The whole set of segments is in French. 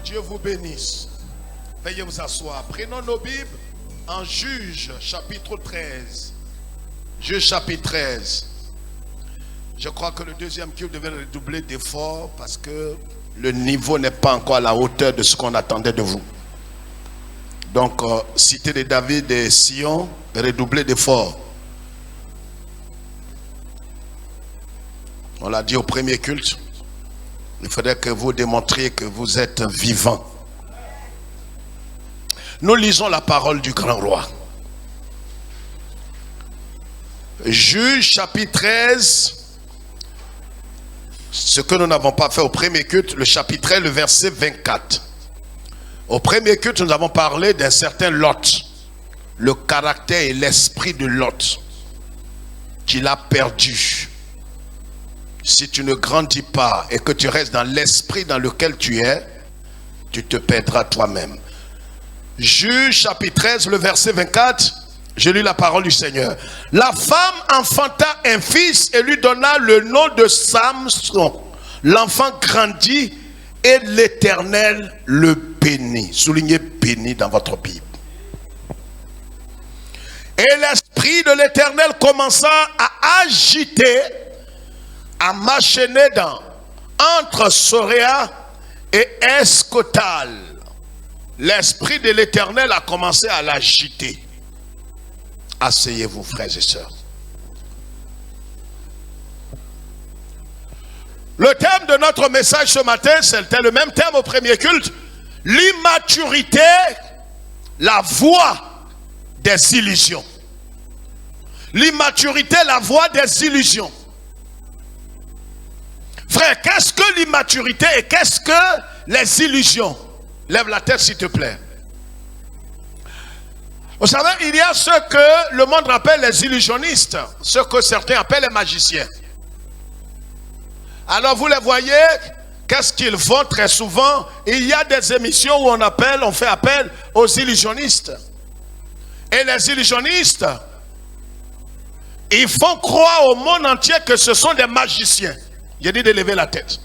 Dieu vous bénisse. Veuillez vous asseoir. Prenons nos Bibles en Juge chapitre 13. Juge chapitre 13. Je crois que le deuxième culte devait redoubler d'efforts parce que le niveau n'est pas encore à la hauteur de ce qu'on attendait de vous. Donc, cité de David et Sion, redoubler d'efforts. On l'a dit au premier culte. Il faudrait que vous démontriez que vous êtes vivant. Nous lisons la parole du grand roi. Juge chapitre 13. Ce que nous n'avons pas fait au premier culte, le chapitre 13, le verset 24. Au premier culte, nous avons parlé d'un certain Lot. Le caractère et l'esprit de Lot. Qu'il a perdu. Si tu ne grandis pas et que tu restes dans l'esprit dans lequel tu es, tu te perdras toi-même. Juge chapitre 13, le verset 24, je lis la parole du Seigneur. La femme enfanta un fils et lui donna le nom de Samson. L'enfant grandit et l'Éternel le bénit. Soulignez béni dans votre Bible. Et l'esprit de l'Éternel commença à agiter, à m'enchaîner entre Soréa et Escotal. L'esprit de l'Éternel a commencé à l'agiter. Asseyez-vous, frères et sœurs. Le thème de notre message ce matin, c'était le même thème au premier culte. L'immaturité, la voie des illusions. L'immaturité, la voie des illusions. Frère, qu'est-ce que l'immaturité et qu'est-ce que les illusions? Lève la tête s'il te plaît. Vous savez, il y a ceux que le monde appelle les illusionnistes, ceux que certains appellent les magiciens. Alors vous les voyez, qu'est-ce qu'ils font très souvent? Il y a des émissions où on fait appel aux illusionnistes. Et les illusionnistes, ils font croire au monde entier que ce sont des magiciens. J'ai dit de lever la tête.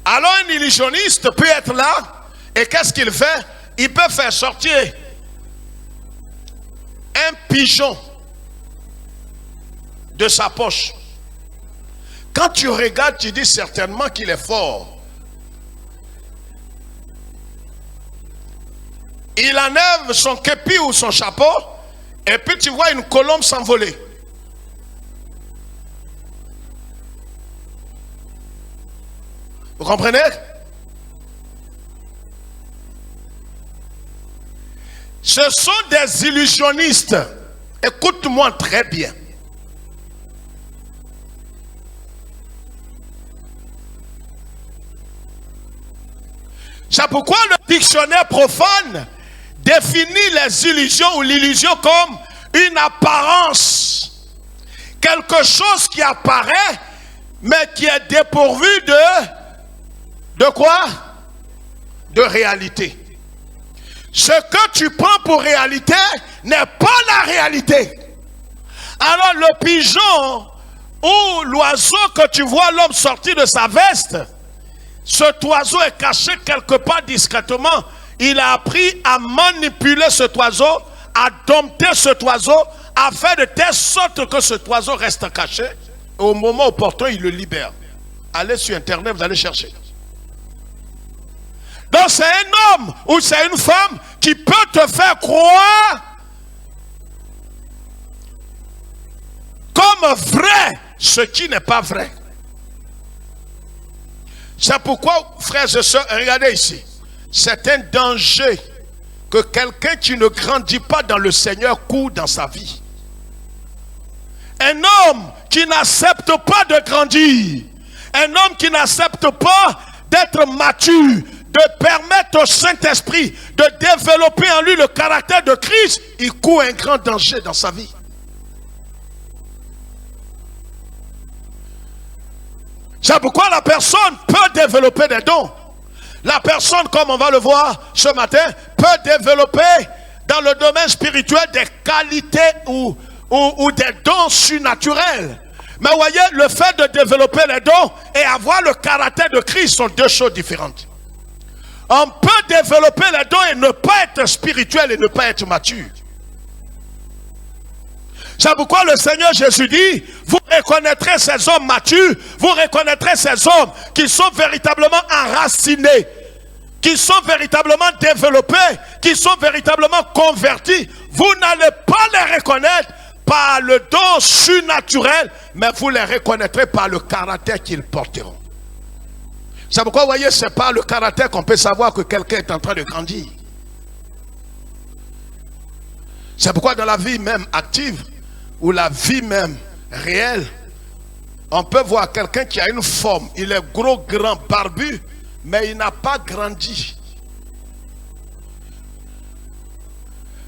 Alors un illusionniste peut être là et qu'est-ce qu'il fait? Il peut faire sortir un pigeon de sa poche. Quand tu regardes, tu dis certainement qu'il est fort. Il enlève son képi ou son chapeau et puis tu vois une colombe s'envoler. Vous comprenez? Ce sont des illusionnistes. Écoute-moi très bien. C'est pourquoi le dictionnaire profane définit les illusions ou l'illusion comme une apparence. Quelque chose qui apparaît, mais qui est dépourvu de quoi? De réalité. Ce que tu prends pour réalité n'est pas la réalité. Alors le pigeon ou l'oiseau que tu vois l'homme sortir de sa veste, cet oiseau est caché quelque part discrètement. Il a appris à manipuler cet oiseau, à dompter cet oiseau, afin de telle sorte que cet oiseau reste caché. Et au moment opportun, il le libère. Allez sur Internet, vous allez chercher. Donc c'est un homme ou c'est une femme qui peut te faire croire comme vrai ce qui n'est pas vrai. C'est pourquoi, frères et sœurs, regardez ici. C'est un danger que quelqu'un qui ne grandit pas dans le Seigneur court dans sa vie. Un homme qui n'accepte pas de grandir, un homme qui n'accepte pas d'être mature, de permettre au Saint-Esprit de développer en lui le caractère de Christ, il court un grand danger dans sa vie. C'est pourquoi la personne peut développer des dons. La personne, comme on va le voir ce matin, peut développer dans le domaine spirituel des qualités ou des dons surnaturels. Mais voyez, le fait de développer les dons et avoir le caractère de Christ sont deux choses différentes. On peut développer les dons et ne pas être spirituel et ne pas être mature. C'est pourquoi le Seigneur Jésus dit, vous reconnaîtrez ces hommes matures, vous reconnaîtrez ces hommes qui sont véritablement enracinés, qui sont véritablement développés, qui sont véritablement convertis. Vous n'allez pas les reconnaître par le don surnaturel, mais vous les reconnaîtrez par le caractère qu'ils porteront. C'est pourquoi, vous voyez, c'est par le caractère qu'on peut savoir que quelqu'un est en train de grandir. C'est pourquoi dans la vie même active, ou la vie même réelle, on peut voir quelqu'un qui a une forme, il est gros, grand, barbu, mais il n'a pas grandi.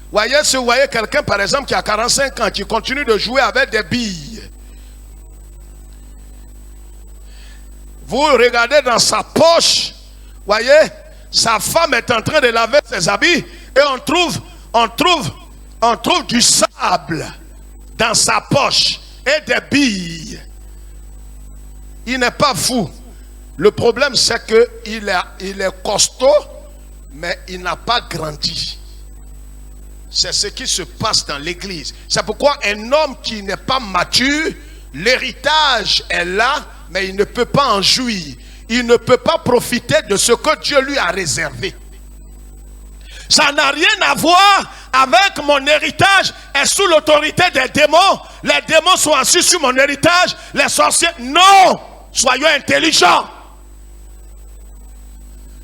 Voyez, si vous voyez quelqu'un par exemple qui a 45 ans, qui continue de jouer avec des billes, vous regardez dans sa poche, voyez, sa femme est en train de laver ses habits et on trouve du sable dans sa poche et des billes. Il n'est pas fou. Le problème c'est que il est costaud, mais il n'a pas grandi. C'est ce qui se passe dans l'église. C'est pourquoi un homme qui n'est pas mature, l'héritage est là, mais il ne peut pas en jouir. Il ne peut pas profiter de ce que Dieu lui a réservé. Ça n'a rien à voir avec mon héritage est sous l'autorité des démons. Les démons sont assis sur mon héritage. Les sorciers, non! Soyons intelligents.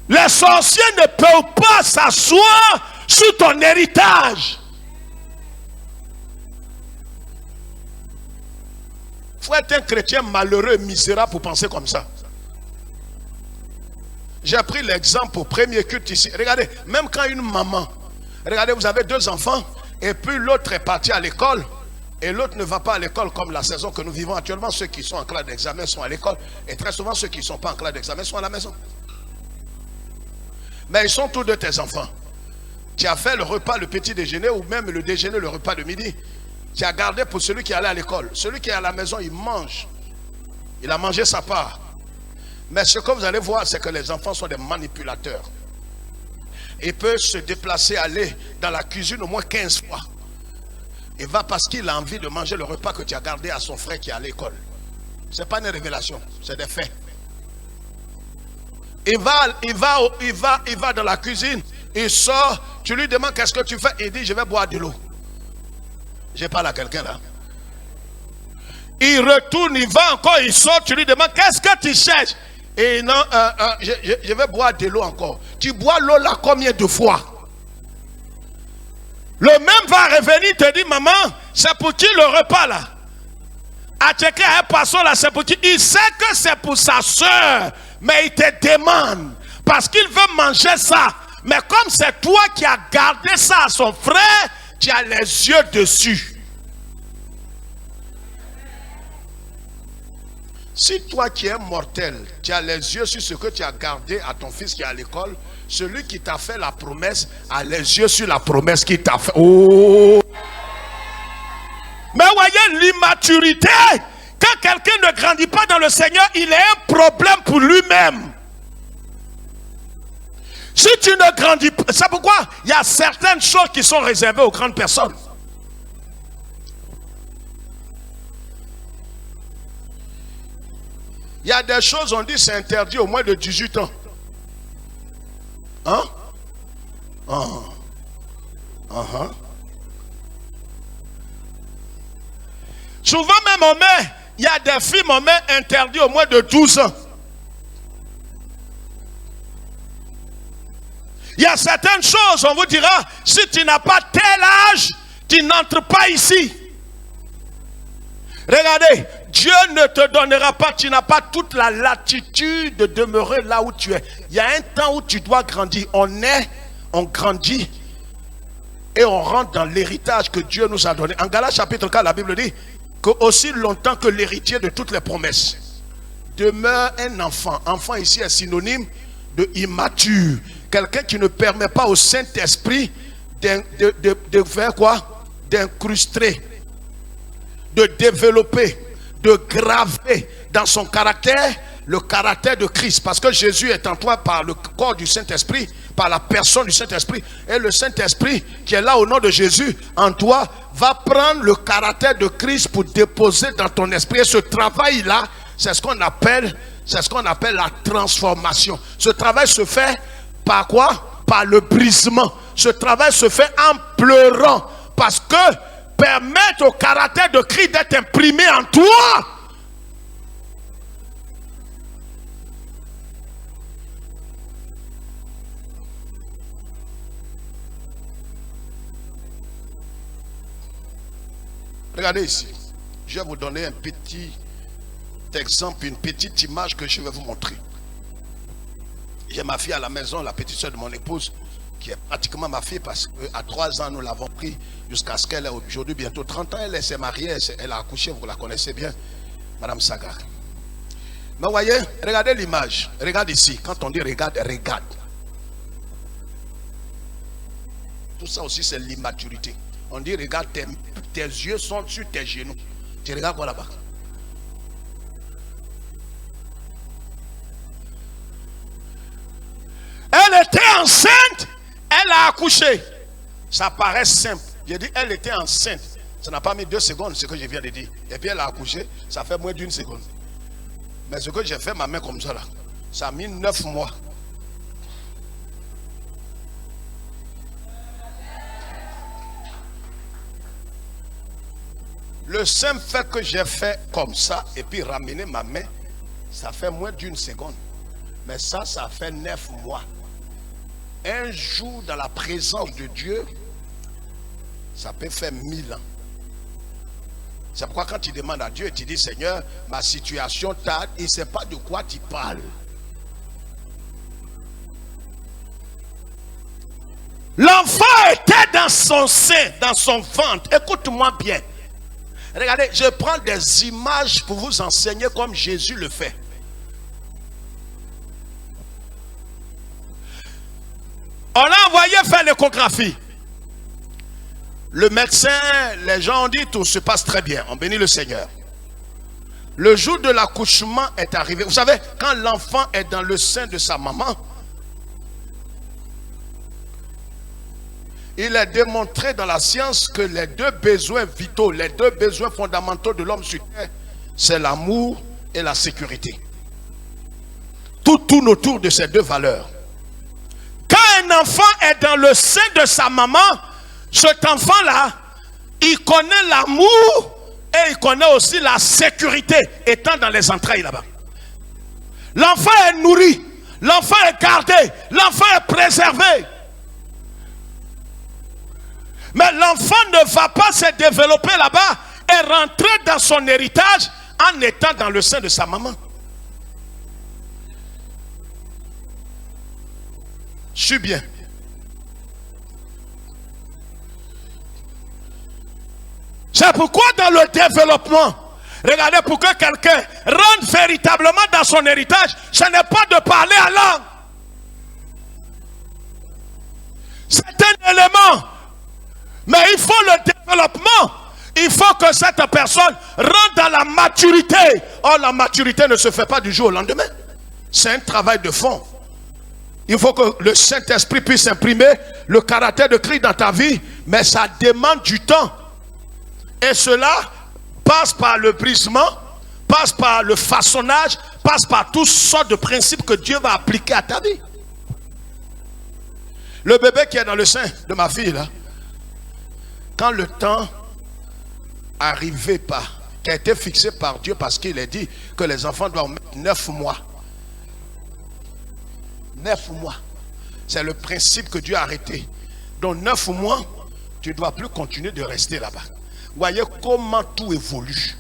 Les sorciers ne peuvent pas s'asseoir sur ton héritage. Il faut être un chrétien malheureux, misérable pour penser comme ça. J'ai pris l'exemple au premier culte ici. Regardez, même quand une maman, regardez, vous avez deux enfants, et puis l'autre est parti à l'école, et l'autre ne va pas à l'école comme la saison que nous vivons actuellement. Ceux qui sont en classe d'examen sont à l'école, et très souvent ceux qui ne sont pas en classe d'examen sont à la maison. Mais ils sont tous deux tes enfants. Tu as fait le repas, le petit déjeuner, ou même le déjeuner, le repas de midi. Tu as gardé pour celui qui allait à l'école. Celui qui est à la maison, il mange. Il a mangé sa part. Mais ce que vous allez voir, c'est que les enfants sont des manipulateurs. Il peut se déplacer, aller dans la cuisine au moins 15 fois. Il va parce qu'il a envie de manger le repas que tu as gardé à son frère qui est à l'école. Ce n'est pas une révélation, c'est des faits. Il va dans la cuisine, il sort, tu lui demandes qu'est-ce que tu fais, il dit je vais boire de l'eau. Je parle à quelqu'un là. Il retourne, il va encore, il sort, tu lui demandes qu'est-ce que tu cherches. Et non, je vais boire de l'eau encore. Tu bois l'eau là combien de fois? Le même va revenir te dire maman, c'est pour qui le repas là? À checker un poisson là, c'est pour qui? Il sait que c'est pour sa soeur, mais il te demande parce qu'il veut manger ça. Mais comme c'est toi qui as gardé ça à son frère, tu as les yeux dessus. Si toi qui es mortel, tu as les yeux sur ce que tu as gardé à ton fils qui est à l'école, celui qui t'a fait la promesse a les yeux sur la promesse qu'il t'a fait. Oh! Mais voyez l'immaturité. Quand quelqu'un ne grandit pas dans le Seigneur, il a un problème pour lui-même. Si tu ne grandis pas, c'est pourquoi il y a certaines choses qui sont réservées aux grandes personnes. Il y a des choses, on dit c'est interdit au moins de 18 ans. Hein? Souvent même on met, il y a des films on met interdit au moins de 12 ans. Il y a certaines choses, on vous dira, si tu n'as pas tel âge, tu n'entres pas ici. Regardez, Dieu ne te donnera pas, tu n'as pas toute la latitude de demeurer là où tu es. Il y a un temps où tu dois grandir. On grandit et on rentre dans l'héritage que Dieu nous a donné. En Galates chapitre 4, la Bible dit que aussi longtemps que l'héritier de toutes les promesses demeure un enfant. Enfant ici est synonyme de immature. Quelqu'un qui ne permet pas au Saint-Esprit de faire quoi? D'incruster, de développer, de graver dans son caractère le caractère de Christ. Parce que Jésus est en toi par le corps du Saint-Esprit, par la personne du Saint-Esprit. Et le Saint-Esprit qui est là au nom de Jésus, en toi, va prendre le caractère de Christ pour déposer dans ton esprit. Et ce travail-là, c'est ce qu'on appelle la transformation. Ce travail se fait par quoi? Par le brisement. Ce travail se fait en pleurant. Parce que permettre au caractère de Christ d'être imprimé en toi. Regardez ici. Je vais vous donner un petit exemple, une petite image que je vais vous montrer. J'ai ma fille à la maison, la petite soeur de mon épouse, qui est pratiquement ma fille parce qu'à 3 ans, nous l'avons pris jusqu'à ce qu'elle ait aujourd'hui bientôt 30 ans. Elle s'est mariée, elle a accouché, vous la connaissez bien, Madame Sagar. Mais voyez, regardez l'image. Regarde ici. Quand on dit regarde, regarde. Tout ça aussi, c'est l'immaturité. On dit regarde, tes yeux sont sur tes genoux. Tu regardes quoi là-bas? Elle était enceinte, elle a accouché. Ça paraît simple. J'ai dit elle était enceinte. Ça n'a pas mis 2 secondes ce que je viens de dire. Et puis elle a accouché, ça fait moins d'1 seconde. Mais ce que j'ai fait, ma main comme ça là, ça a mis 9 mois. Le simple fait que j'ai fait comme ça et puis ramener ma main, ça fait moins d'1 seconde. Mais ça fait 9 mois. Un jour dans la présence de Dieu, ça peut faire 1000 ans. C'est pourquoi quand tu demandes à Dieu et tu dis Seigneur, ma situation tarde, il ne sait pas de quoi tu parles. L'enfant était dans son sein, dans son ventre. Écoute-moi bien. Regardez, je prends des images pour vous enseigner comme Jésus le fait. On l'a envoyé faire l'échographie. Le médecin, les gens ont dit tout se passe très bien. On bénit le Seigneur. Le jour de l'accouchement est arrivé. Vous savez, quand l'enfant est dans le sein de sa maman, il est démontré dans la science que les 2 besoins vitaux, les 2 besoins fondamentaux de l'homme sur terre, c'est l'amour et la sécurité. Tout tourne autour de ces 2 valeurs. Quand un enfant est dans le sein de sa maman, cet enfant-là, il connaît l'amour et il connaît aussi la sécurité étant dans les entrailles là-bas. L'enfant est nourri, l'enfant est gardé, l'enfant est préservé. Mais l'enfant ne va pas se développer là-bas et rentrer dans son héritage en étant dans le sein de sa maman. Je suis bien. C'est pourquoi dans le développement, regardez, pour que quelqu'un rentre véritablement dans son héritage, ce n'est pas de parler à langue. C'est un élément. Mais il faut le développement. Il faut que cette personne rentre dans la maturité. Or, la maturité ne se fait pas du jour au lendemain. C'est un travail de fond. Il faut que le Saint-Esprit puisse imprimer le caractère de Christ dans ta vie. Mais ça demande du temps. Et cela passe par le brisement, passe par le façonnage, passe par toutes sortes de principes que Dieu va appliquer à ta vie. Le bébé qui est dans le sein de ma fille là, quand le temps arrivé qui a été fixé par Dieu parce qu'il a dit que les enfants doivent mettre 9 mois. 9 mois. C'est le principe que Dieu a arrêté. Donc 9 mois, tu ne dois plus continuer de rester là-bas. Voyez comment tout évolue.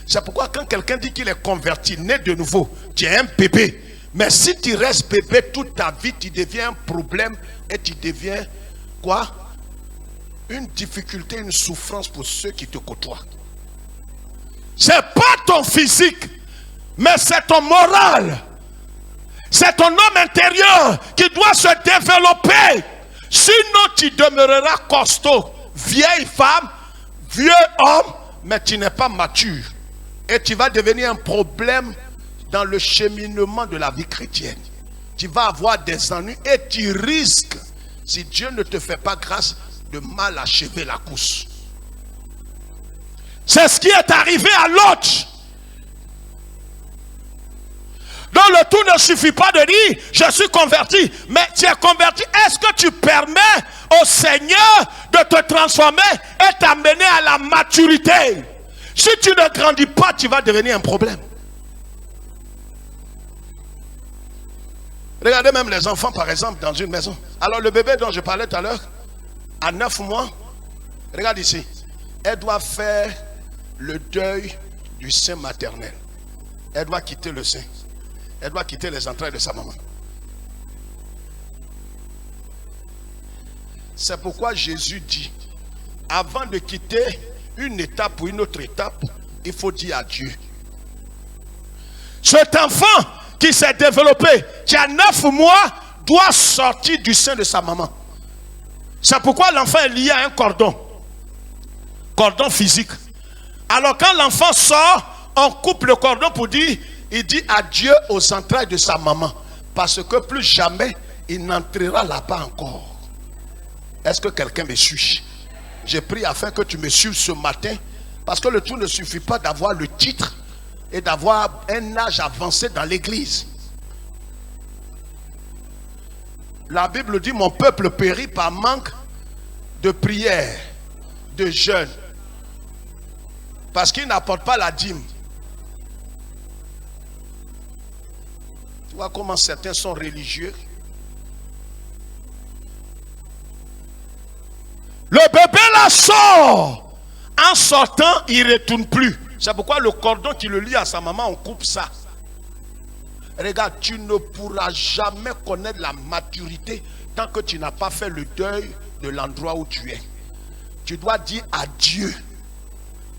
C'est pourquoi quand quelqu'un dit qu'il est converti, né de nouveau, tu es un bébé. Mais si tu restes bébé toute ta vie, tu deviens un problème et tu deviens quoi? Une difficulté, une souffrance pour ceux qui te côtoient. C'est pas ton physique, mais c'est ton moral. C'est ton homme intérieur qui doit se développer. Sinon, tu demeureras costaud, vieille femme, vieux homme, mais tu n'es pas mature. Et tu vas devenir un problème dans le cheminement de la vie chrétienne. Tu vas avoir des ennuis et tu risques, si Dieu ne te fait pas grâce, de mal achever la course. C'est ce qui est arrivé à Lot. Donc le tout ne suffit pas de dire je suis converti, mais tu es converti. Est-ce que tu permets au Seigneur de te transformer et t'amener à la maturité? Si tu ne grandis pas, tu vas devenir un problème. Regardez même les enfants, par exemple, dans une maison. Alors le bébé dont je parlais tout à l'heure, à 9 mois, regarde ici, elle doit faire le deuil du sein maternel. Elle doit quitter le sein. Elle doit quitter les entrailles de sa maman. C'est pourquoi Jésus dit, avant de quitter une étape ou une autre étape, il faut dire adieu. Cet enfant qui s'est développé, qui a 9 mois, doit sortir du sein de sa maman. C'est pourquoi l'enfant est lié à un cordon physique. Alors quand l'enfant sort, on coupe le cordon pour dire, il dit adieu aux entrailles de sa maman. Parce que plus jamais, il n'entrera là-bas encore. Est-ce que quelqu'un me suit? J'ai prié afin que tu me suives ce matin. Parce que le tout ne suffit pas d'avoir le titre et d'avoir un âge avancé dans l'église. La Bible dit, mon peuple périt par manque de prière, de jeûne. Parce qu'il n'apporte pas la dîme. Tu vois comment certains sont religieux. Le bébé là sort. En sortant, il ne retourne plus. C'est pourquoi le cordon qui le lie à sa maman, on coupe ça. Regarde, tu ne pourras jamais connaître la maturité tant que tu n'as pas fait le deuil de l'endroit où tu es. Tu dois dire adieu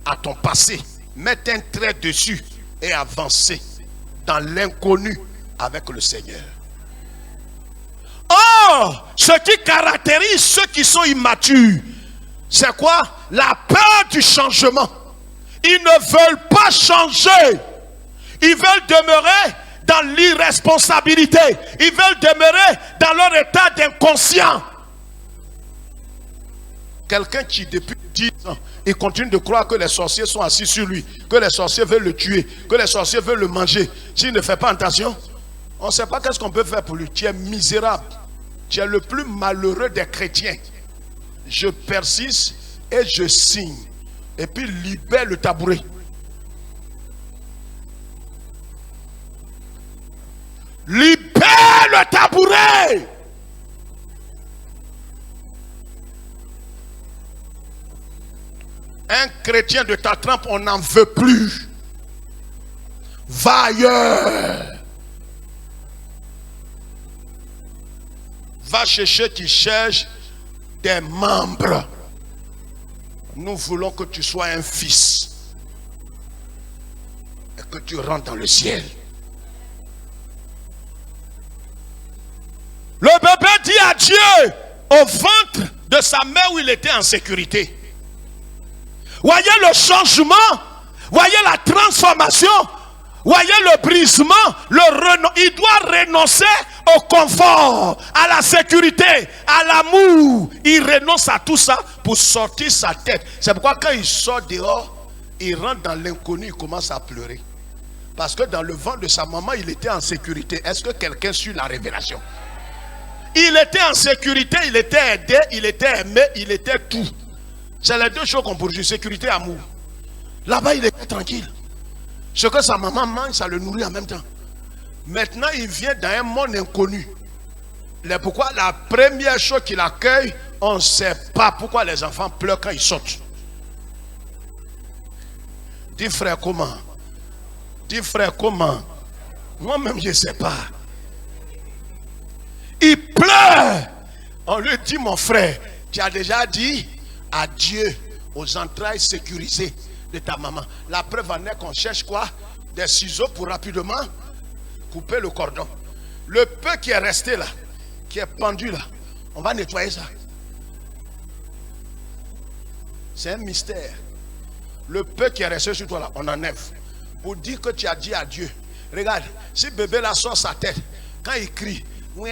à ton passé. Mettre un trait dessus et avancer dans l'inconnu avec le Seigneur. Or, ce qui caractérise ceux qui sont immatures, c'est quoi? La peur du changement. Ils ne veulent pas changer. Ils veulent demeurer dans l'irresponsabilité. Ils veulent demeurer dans leur état d'inconscient. Quelqu'un qui depuis 10 ans, il continue de croire que les sorciers sont assis sur lui, que les sorciers veulent le tuer, que les sorciers veulent le manger. S'il ne fait pas attention, on ne sait pas qu'est-ce qu'on peut faire pour lui. Tu es misérable. Tu es le plus malheureux des chrétiens. Je persiste et je signe. Et puis libère le tabouret. Libère le tabouret. Un chrétien de ta trempe, on n'en veut plus. Va ailleurs. Va chercher qui cherche des membres. Nous voulons que tu sois un fils. Et que tu rentres dans le ciel. Le bébé dit adieu au ventre de sa mère où il était en sécurité. Voyez le changement, voyez la transformation, voyez le brisement, il doit renoncer au confort, à la sécurité, à l'amour. Il renonce à tout ça pour sortir sa tête. C'est pourquoi quand il sort dehors, il rentre dans l'inconnu, il commence à pleurer. Parce que dans le ventre de sa maman, il était en sécurité. Est-ce que quelqu'un suit la révélation? Il était en sécurité, il était aidé, il était aimé, il était tout. C'est les deux choses qu'on produit, sécurité et amour. Là-bas, il était tranquille. Ce que sa maman mange, ça le nourrit en même temps. Maintenant, il vient dans un monde inconnu. Pourquoi la première chose qu'il accueille, on ne sait pas pourquoi les enfants pleurent quand ils sortent. Dis frère, comment? Dis frère, comment? Moi-même, je ne sais pas. Il pleure. On lui dit, mon frère, tu as déjà dit adieu aux entrailles sécurisées de ta maman. La preuve en est qu'on cherche quoi? Des ciseaux pour rapidement couper le cordon. Le peu qui est resté là, qui est pendu là, on va nettoyer ça. C'est un mystère. Le peu qui est resté sur toi là, on enlève. pour dire que tu as dit à Dieu. Regarde, si bébé là sort sa tête, quand il crie, ouais,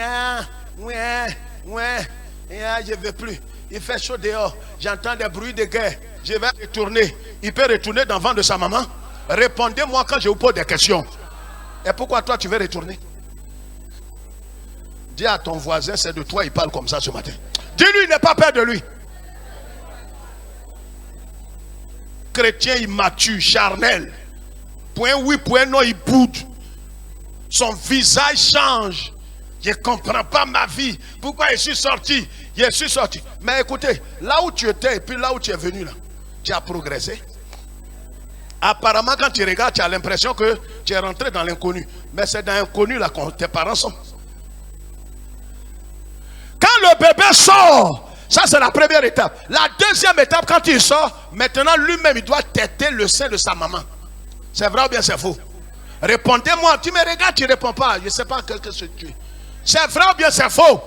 je ne veux plus. Il fait chaud dehors, j'entends des bruits de guerre, je vais retourner. Il peut retourner dans le ventre de sa maman? Répondez-moi quand je vous pose des questions. Et pourquoi toi tu veux retourner? Dis à ton voisin, c'est de toi, il parle comme ça ce matin. Dis-lui, il n'est pas peur de lui. Chrétien immature, charnel. Point oui, point non, il boude. Son visage change. Je ne comprends pas ma vie. Pourquoi je suis sorti? Je suis sorti. Mais écoutez, là où tu étais et puis là où tu es venu, là, tu as progressé. Apparemment, quand tu regardes, tu as l'impression que tu es rentré dans l'inconnu. Mais c'est dans l'inconnu là que tes parents sont. Quand le bébé sort, ça c'est la première étape. La deuxième étape, quand il sort, maintenant lui-même il doit têter le sein de sa maman. C'est vrai ou bien c'est faux? Répondez-moi. Tu me regardes, tu ne réponds pas. Je ne sais pas ce que tu es. C'est vrai ou bien c'est faux?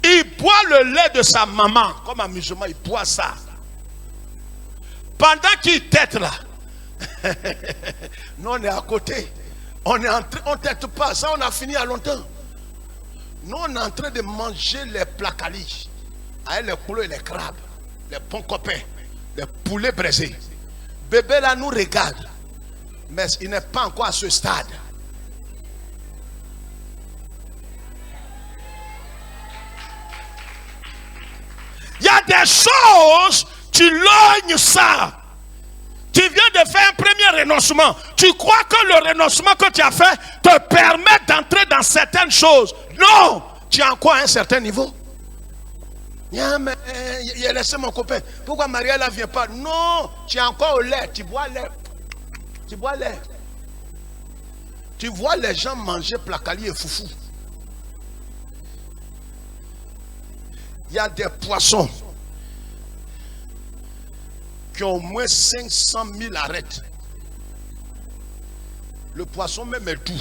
Il boit le lait de sa maman. Comme un musulman, il boit ça. Pendant qu'il tète là, nous on est à côté. On ne tète pas. Ça on a fini à longtemps. Nous on est en train de manger les placalis. Avec les poules et les crabes. Les bons copains. Les poulets braisés. Bébé là nous regarde. Mais il n'est pas encore à ce stade. Il y a des choses, tu lognes ça. Tu viens de faire un premier renoncement. Tu crois que le renoncement que tu as fait te permet d'entrer dans certaines choses. Non, tu es encore à un certain niveau. Mais il a laissé mon copain. Pourquoi Marielle ne vient pas? Non, tu es encore au lait. Tu bois lait. Tu bois lait. Tu vois les gens manger placali et foufou. Il y a des poissons qui ont au moins 500 000 arêtes. Le poisson même est doux.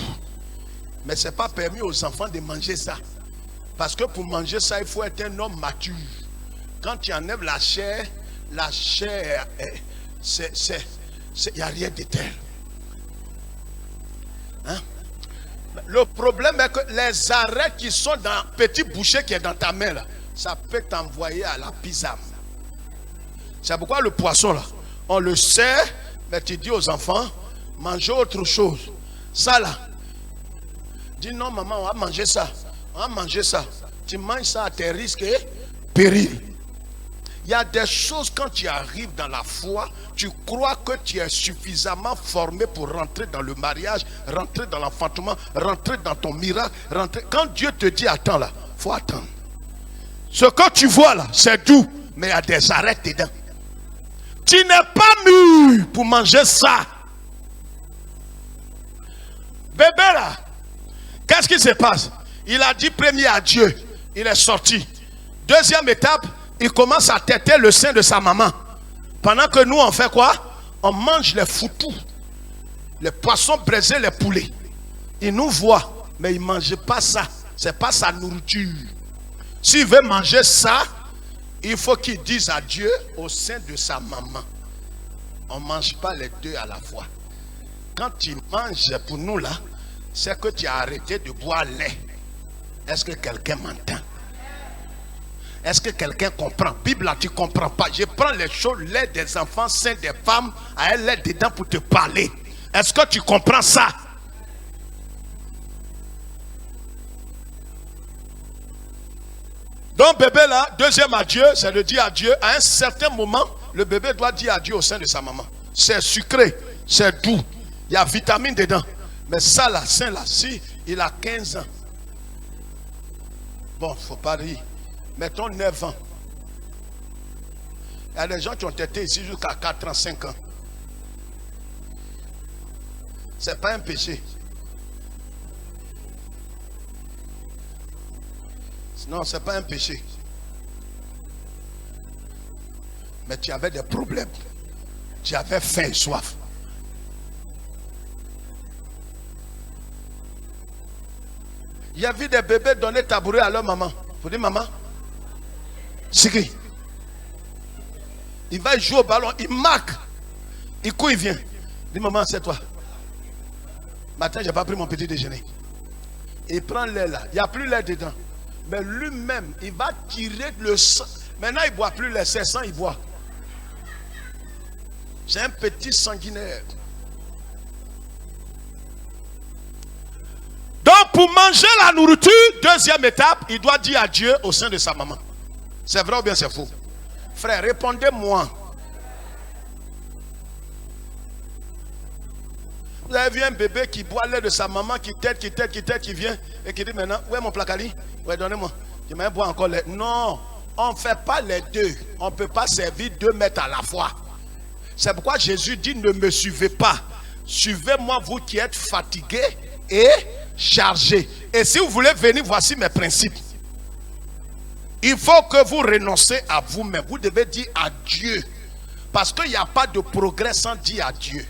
Mais ce n'est pas permis aux enfants de manger ça. Parce que pour manger ça, il faut être un homme mature. Quand tu enlèves la chair, il n'y a rien de tel. Hein? Le problème est que les arêtes qui sont dans le petit boucher qui est dans ta main, là, ça peut t'envoyer à la pisame. C'est pourquoi le poisson, là, on le sait, mais tu dis aux enfants, mangez autre chose. Ça là, dis non maman, on va manger ça. On va manger ça. Tu manges ça à tes risques et périls. Il y a des choses quand tu arrives dans la foi, tu crois que tu es suffisamment formé pour rentrer dans le mariage, rentrer dans l'enfantement, rentrer dans ton miracle, rentrer. Quand Dieu te dit attends là, il faut attendre. Ce que tu vois là, c'est doux, mais il y a des arêtes dedans. Tu n'es pas mûr pour manger ça. Bébé là, qu'est-ce qui se passe? Il a dit premier à Dieu, il est sorti. Deuxième étape, il commence à têter le sein de sa maman. Pendant que nous on fait quoi? On mange les foutous, les poissons braisés, les poulets. Il nous voit, mais il ne mange pas ça. Ce n'est pas sa nourriture. S'il veut manger ça, il faut qu'il dise à Dieu au sein de sa maman. On ne mange pas les deux à la fois. Quand tu manges pour nous là, c'est que tu as arrêté de boire lait. Est-ce que quelqu'un m'entend? Est-ce que quelqu'un comprend? Bible là, tu ne comprends pas. Je prends les choses, lait des enfants, sein des femmes, à lait dedans pour te parler. Est-ce que tu comprends ça? Donc bébé là, deuxième adieu, c'est de dire adieu. À un certain moment, le bébé doit dire adieu au sein de sa maman. C'est sucré, c'est doux, il y a vitamine dedans. Mais ça là, sein là, si il a 15 ans, bon, faut pas rire. Mettons 9 ans. Il y a des gens qui ont été ici jusqu'à 4 ans, 5 ans. Ce n'est pas un péché. Non, ce n'est pas un péché. Mais tu avais des problèmes. Tu avais faim et soif. Il y a vu des bébés donner tabouret à leur maman. Vous dites maman? C'est qui? Il va jouer au ballon, il marque. Il court, il vient. Il dit, maman, c'est toi. Matin, je n'ai pas pris mon petit déjeuner. Il prend lait là. Il n'y a plus lait dedans. Mais lui-même, il va tirer le sang. Maintenant, il ne boit plus lait. C'est sang, il boit. C'est un petit sanguinaire. Donc, pour manger la nourriture, deuxième étape, il doit dire adieu au sein de sa maman. C'est vrai ou bien c'est faux? Frère, répondez-moi. Vous avez vu un bébé qui boit lait de sa maman, qui tête, qui vient et qui dit maintenant, où est mon placali? Ouais, donnez-moi. Je vais boire encore lait. Non, on ne fait pas les deux. On ne peut pas servir 2 mètres à la fois. C'est pourquoi Jésus dit, ne me suivez pas. Suivez-moi, vous qui êtes fatigués et chargés. Et si vous voulez venir, voici mes principes. Il faut que vous renoncez à vous-même. Vous devez dire adieu. Parce qu'il n'y a pas de progrès sans dire adieu.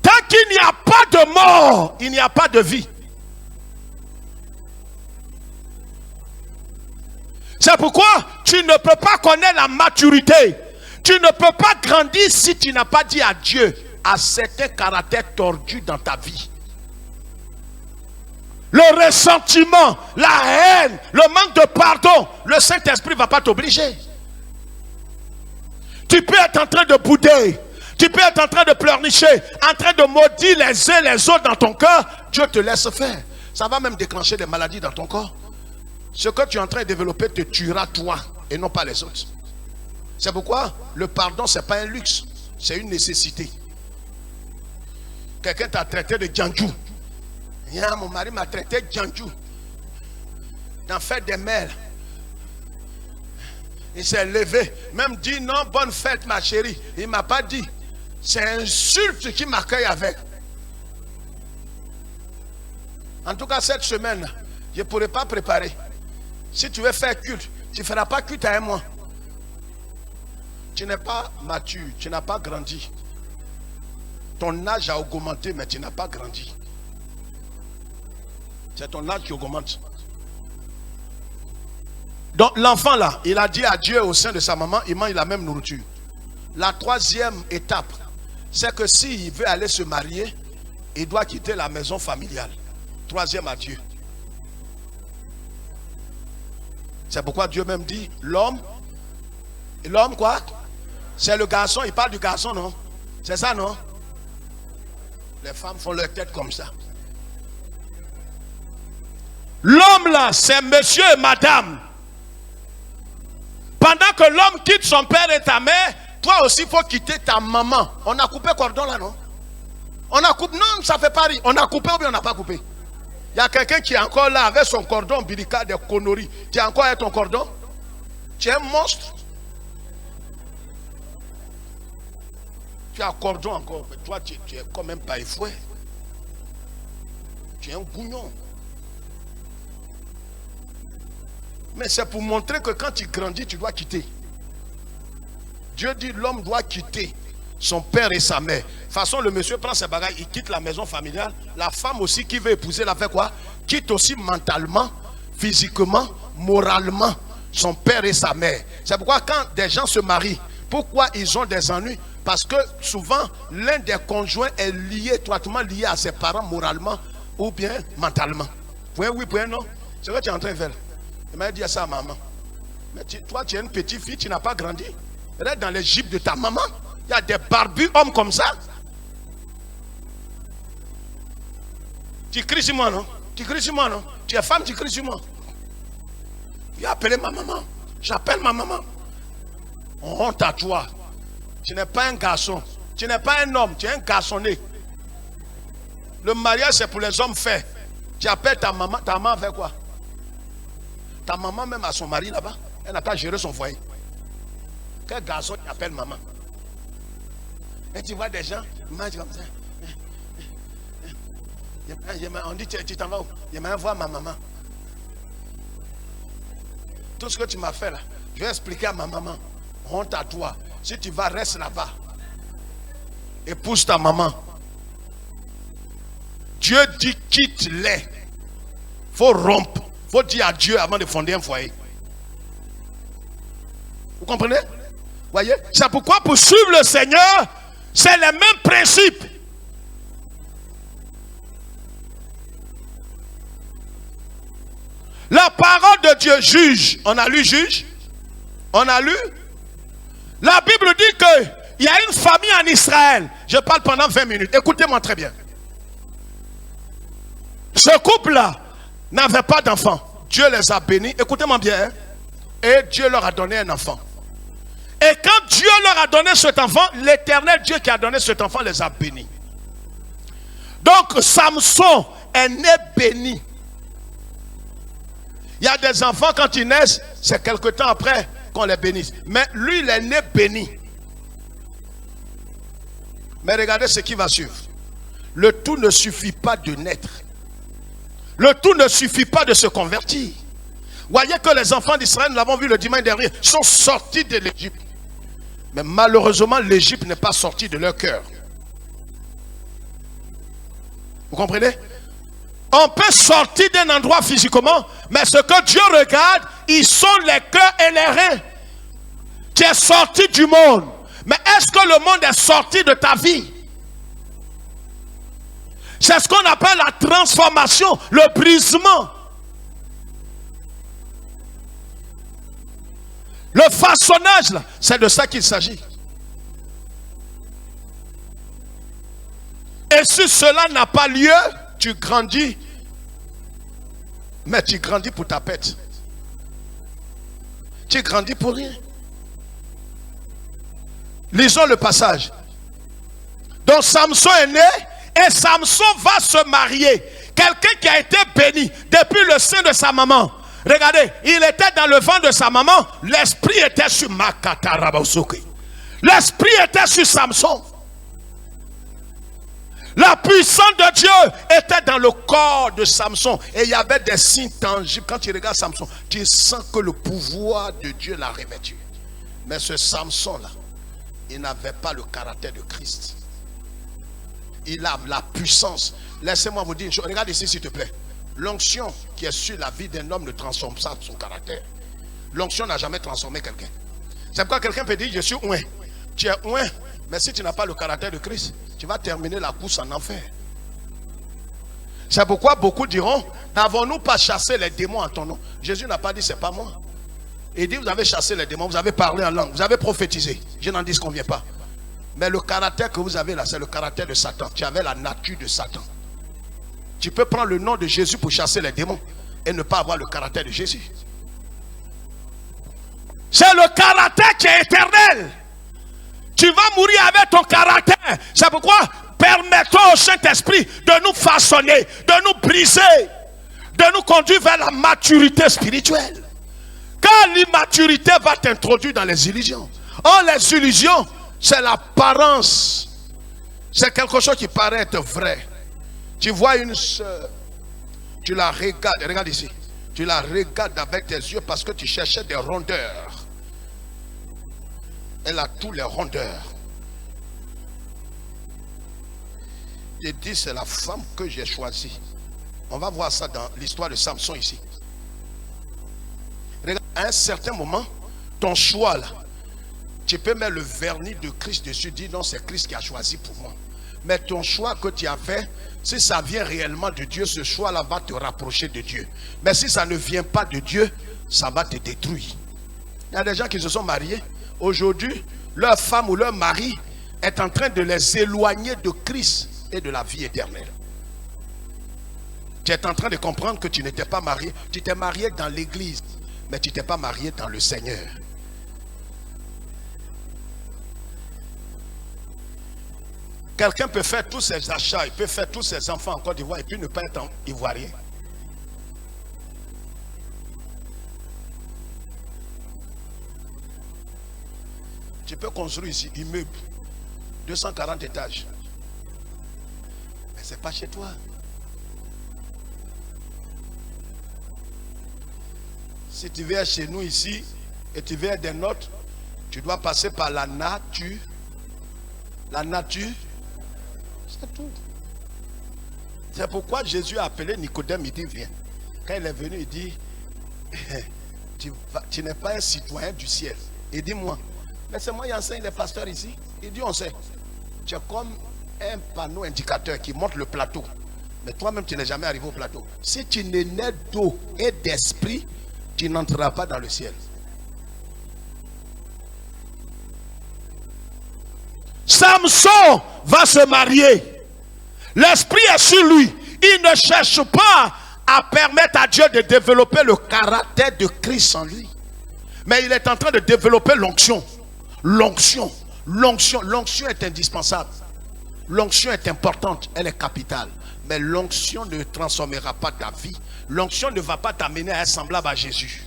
Tant qu'il n'y a pas de mort, il n'y a pas de vie. C'est pourquoi tu ne peux pas connaître la maturité. Tu ne peux pas grandir si tu n'as pas dit adieu à certains caractères tordus dans ta vie. Le ressentiment, la haine, le manque de pardon, le Saint-Esprit ne va pas t'obliger. Tu peux être en train de bouder. Tu peux être en train de pleurnicher, en train de maudire les uns les autres dans ton cœur. Dieu te laisse faire. Ça va même déclencher des maladies dans ton corps. Ce que tu es en train de développer te tuera toi et non pas les autres. C'est pourquoi le pardon, ce n'est pas un luxe, c'est une nécessité. Quelqu'un t'a traité de Djandjou. Mon mari m'a traité de Djandjou. D'en faire des mères. Il s'est levé, même dit non, bonne fête ma chérie. Il ne m'a pas dit. C'est insulte qui m'accueille avec. En tout cas, cette semaine, je ne pourrai pas préparer. Si tu veux faire culte, tu ne feras pas culte à un mois. Tu n'es pas mature, tu n'as pas grandi. Ton âge a augmenté, mais tu n'as pas grandi. C'est ton âge qui augmente. Donc l'enfant là, il a dit adieu au sein de sa maman, il mange la même nourriture. La troisième étape, c'est que s'il veut aller se marier, il doit quitter la maison familiale. Troisième adieu. C'est pourquoi Dieu même dit, l'homme quoi? C'est le garçon, il parle du garçon, non? C'est ça, non? Les femmes font leur tête comme ça. L'homme là, c'est monsieur et madame. Pendant que l'homme quitte son père et ta mère, toi aussi il faut quitter ta maman. On a coupé cordon là, non? On a coupé, non, ça fait pas rire. On a coupé ou bien on n'a pas coupé? Il y a quelqu'un qui est encore là avec son cordon ombilical de conneries. Tu es encore avec ton cordon? Tu es un monstre. Tu as cordon encore. Mais toi, tu es quand même pas effoué. Tu es un bougnon. Mais c'est pour montrer que quand tu grandis, tu dois quitter. Dieu dit l'homme doit quitter son père et sa mère. De toute façon, le monsieur prend ses bagages, il quitte la maison familiale. La femme aussi qui veut épouser, la fait quoi? Quitte aussi mentalement, physiquement, moralement son père et sa mère. C'est pourquoi quand des gens se marient, pourquoi ils ont des ennuis? Parce que souvent, l'un des conjoints est lié, étroitement lié à ses parents moralement ou bien mentalement. Point oui, point non. C'est ce que tu es en train de faire. Il m'a dit ça à maman. Mais toi, tu es une petite fille, tu n'as pas grandi. Reste dans les gibes de ta maman. Il y a des barbus hommes comme ça. Tu cries sur moi, non? Tu cries sur moi, non? Tu es femme, tu cries sur moi. Tu as appelé ma maman. J'appelle ma maman. Honte à toi. Tu n'es pas un garçon. Tu n'es pas un homme. Tu es un garçonné. Le mariage, c'est pour les hommes faits. Tu appelles ta maman. Ta maman fait quoi? Ta maman même a son mari là-bas. Elle n'a qu'à gérer son foyer. Quel garçon qui appelle maman? Et tu vois des gens, ils mangent comme ça. On dit, tu t'en vas où? Je vais voir ma maman. Tout ce que tu m'as fait là, je vais expliquer à ma maman. Honte à toi. Si tu vas, reste là-bas. Épouse ta maman. Dieu dit quitte-les. Il faut rompre. Il faut dire adieu avant de fonder un foyer. Vous comprenez? Voyez? C'est pourquoi pour suivre le Seigneur, c'est les mêmes principes. La parole de Dieu juge. On a lu juge? On a lu? La Bible dit qu'il y a une famille en Israël. Je parle pendant 20 minutes. Écoutez-moi très bien. Ce couple-là n'avait pas d'enfant. Dieu les a bénis. Écoutez-moi bien. Hein? Et Dieu leur a donné un enfant. Et quand Dieu leur a donné cet enfant, l'Éternel Dieu qui a donné cet enfant les a bénis. Donc Samson est né béni. Il y a des enfants quand ils naissent, c'est quelque temps après qu'on les bénisse. Mais lui, il est né béni. Mais regardez ce qui va suivre. Le tout ne suffit pas de naître. Le tout ne suffit pas de se convertir. Voyez que les enfants d'Israël, nous l'avons vu le dimanche dernier, sont sortis de l'Égypte. Mais malheureusement, l'Égypte n'est pas sortie de leur cœur. Vous comprenez? On peut sortir d'un endroit physiquement, mais ce que Dieu regarde, ils sont les cœurs et les reins. Tu es sorti du monde. Mais est-ce que le monde est sorti de ta vie? C'est ce qu'on appelle la transformation, le brisement. Le façonnage, là, c'est de ça qu'il s'agit. Et si cela n'a pas lieu, tu grandis, mais tu grandis pour ta pète. Tu grandis pour rien. Lisons le passage. Donc Samson est né et Samson va se marier. Quelqu'un qui a été béni depuis le sein de sa maman. Regardez, il était dans le ventre de sa maman. L'esprit était sur Makatarabasoki. L'esprit était sur Samson. La puissance de Dieu était dans le corps de Samson. Et il y avait des signes tangibles. Quand tu regardes Samson, tu sens que le pouvoir de Dieu l'a revêtu. Mais ce Samson-là, il n'avait pas le caractère de Christ. Il a la puissance. Laissez-moi vous dire une chose. Regarde ici s'il te plaît. L'onction qui est sur la vie d'un homme ne transforme pas son caractère. L'onction n'a jamais transformé quelqu'un. C'est pourquoi quelqu'un peut dire je suis ouin. Tu es ouin, mais si tu n'as pas le caractère de Christ, tu vas terminer la course en enfer. C'est pourquoi beaucoup diront, n'avons-nous pas chassé les démons en ton nom? Jésus n'a pas dit c'est pas moi. Il dit vous avez chassé les démons, vous avez parlé en langue, vous avez prophétisé. Je n'en dis ce qu'on vient pas. Mais le caractère que vous avez là, c'est le caractère de Satan. Tu avais la nature de Satan. Tu peux prendre le nom de Jésus pour chasser les démons et ne pas avoir le caractère de Jésus. C'est le caractère qui est éternel. Tu vas mourir avec ton caractère. C'est pourquoi permettons au Saint-Esprit de nous façonner, de nous briser, de nous conduire vers la maturité spirituelle. Car l'immaturité va t'introduire dans les illusions. Or, les illusions, c'est l'apparence. C'est quelque chose qui paraît être vrai. Tu vois une soeur, tu la regardes, regarde ici. Tu la regardes avec tes yeux parce que tu cherchais des rondeurs. Elle a tous les rondeurs. Il dit c'est la femme que j'ai choisie. On va voir ça dans l'histoire de Samson ici. Regarde, à un certain moment, ton choix là, tu peux mettre le vernis de Christ dessus, dire non, c'est Christ qui a choisi pour moi. Mais ton choix que tu as fait, si ça vient réellement de Dieu, ce choix-là va te rapprocher de Dieu. Mais si ça ne vient pas de Dieu, ça va te détruire. Il y a des gens qui se sont mariés. Aujourd'hui, leur femme ou leur mari est en train de les éloigner de Christ et de la vie éternelle. Tu es en train de comprendre que tu n'étais pas marié. Tu t'es marié dans l'église, mais tu n'étais pas marié dans le Seigneur. Quelqu'un peut faire tous ses achats, il peut faire tous ses enfants en Côte d'Ivoire et puis ne pas être ivoirien. Tu peux construire ici immeuble, 240 étages. Mais ce n'est pas chez toi. Si tu viens chez nous ici et tu viens des nôtres, tu dois passer par la nature. La nature. C'est tout. C'est pourquoi Jésus a appelé Nicodème, il dit viens. Quand il est venu, il dit tu n'es pas un citoyen du ciel. Il dit moi, Mais c'est moi qui enseigne les pasteurs ici. Il dit, on sait. Tu es comme un panneau indicateur qui montre le plateau. Mais toi-même, tu n'es jamais arrivé au plateau. Si tu n'es né d'eau et d'esprit, tu n'entreras pas dans le ciel. Samson va se marier. L'esprit est sur lui. Il ne cherche pas à permettre à Dieu de développer le caractère de Christ en lui. Mais il est en train de développer l'onction. L'onction. L'onction est indispensable. L'onction est importante, elle est capitale. Mais l'onction ne transformera pas ta vie. L'onction ne va pas t'amener à être semblable à Jésus.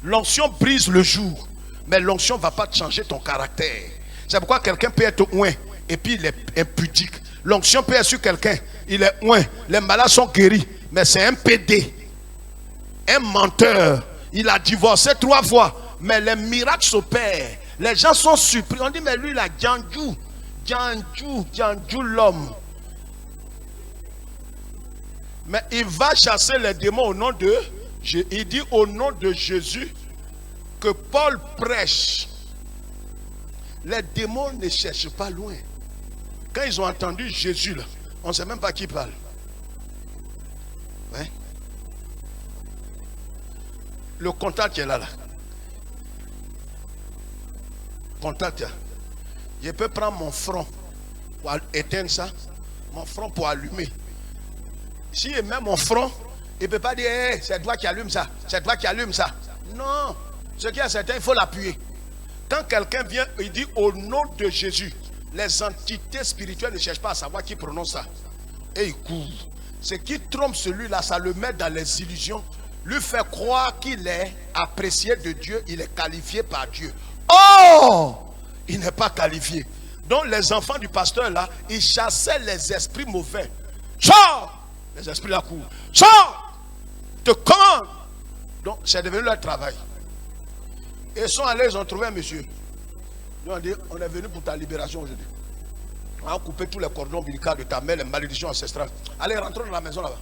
L'onction brise le jour. Mais l'onction ne va pas te changer ton caractère. C'est pourquoi quelqu'un peut être oint et puis il est impudique. L'onction peut être sur quelqu'un, il est oint. Les malades sont guéris. Mais c'est un PD. Un menteur. Il a divorcé 3 fois. Mais les miracles s'opèrent. Les gens sont surpris. On dit, mais lui, il a Djandjou l'homme. Mais il va chasser les démons au nom de... Il dit au nom de Jésus que Paul prêche. Les démons ne cherchent pas loin. Quand ils ont entendu Jésus, là, on ne sait même pas qui parle. Ouais. Le contact est là. Contact. Je peux prendre mon front pour éteindre ça. Mon front pour allumer. Si il met mon front, il ne peut pas dire hey, c'est toi qui allume ça. C'est toi qui allume ça. Non. Ce qui est certain, il faut l'appuyer. Quand quelqu'un vient, il dit au nom de Jésus. Les entités spirituelles ne cherchent pas à savoir qui prononce ça. Et il court. Ce qui trompe celui-là, ça le met dans les illusions. Lui fait croire qu'il est apprécié de Dieu. Il est qualifié par Dieu. Oh! Il n'est pas qualifié. Donc les enfants du pasteur là, ils chassaient les esprits mauvais. Sors! Les esprits là courent. Sors! Te commande! Donc c'est devenu leur travail. Ils sont allés, ils ont trouvé un monsieur. Ils ont dit, on est venu pour ta libération aujourd'hui. On a coupé tous les cordons ombilicaux de ta mère, les malédictions ancestrales. Allez, rentrons dans la maison là-bas.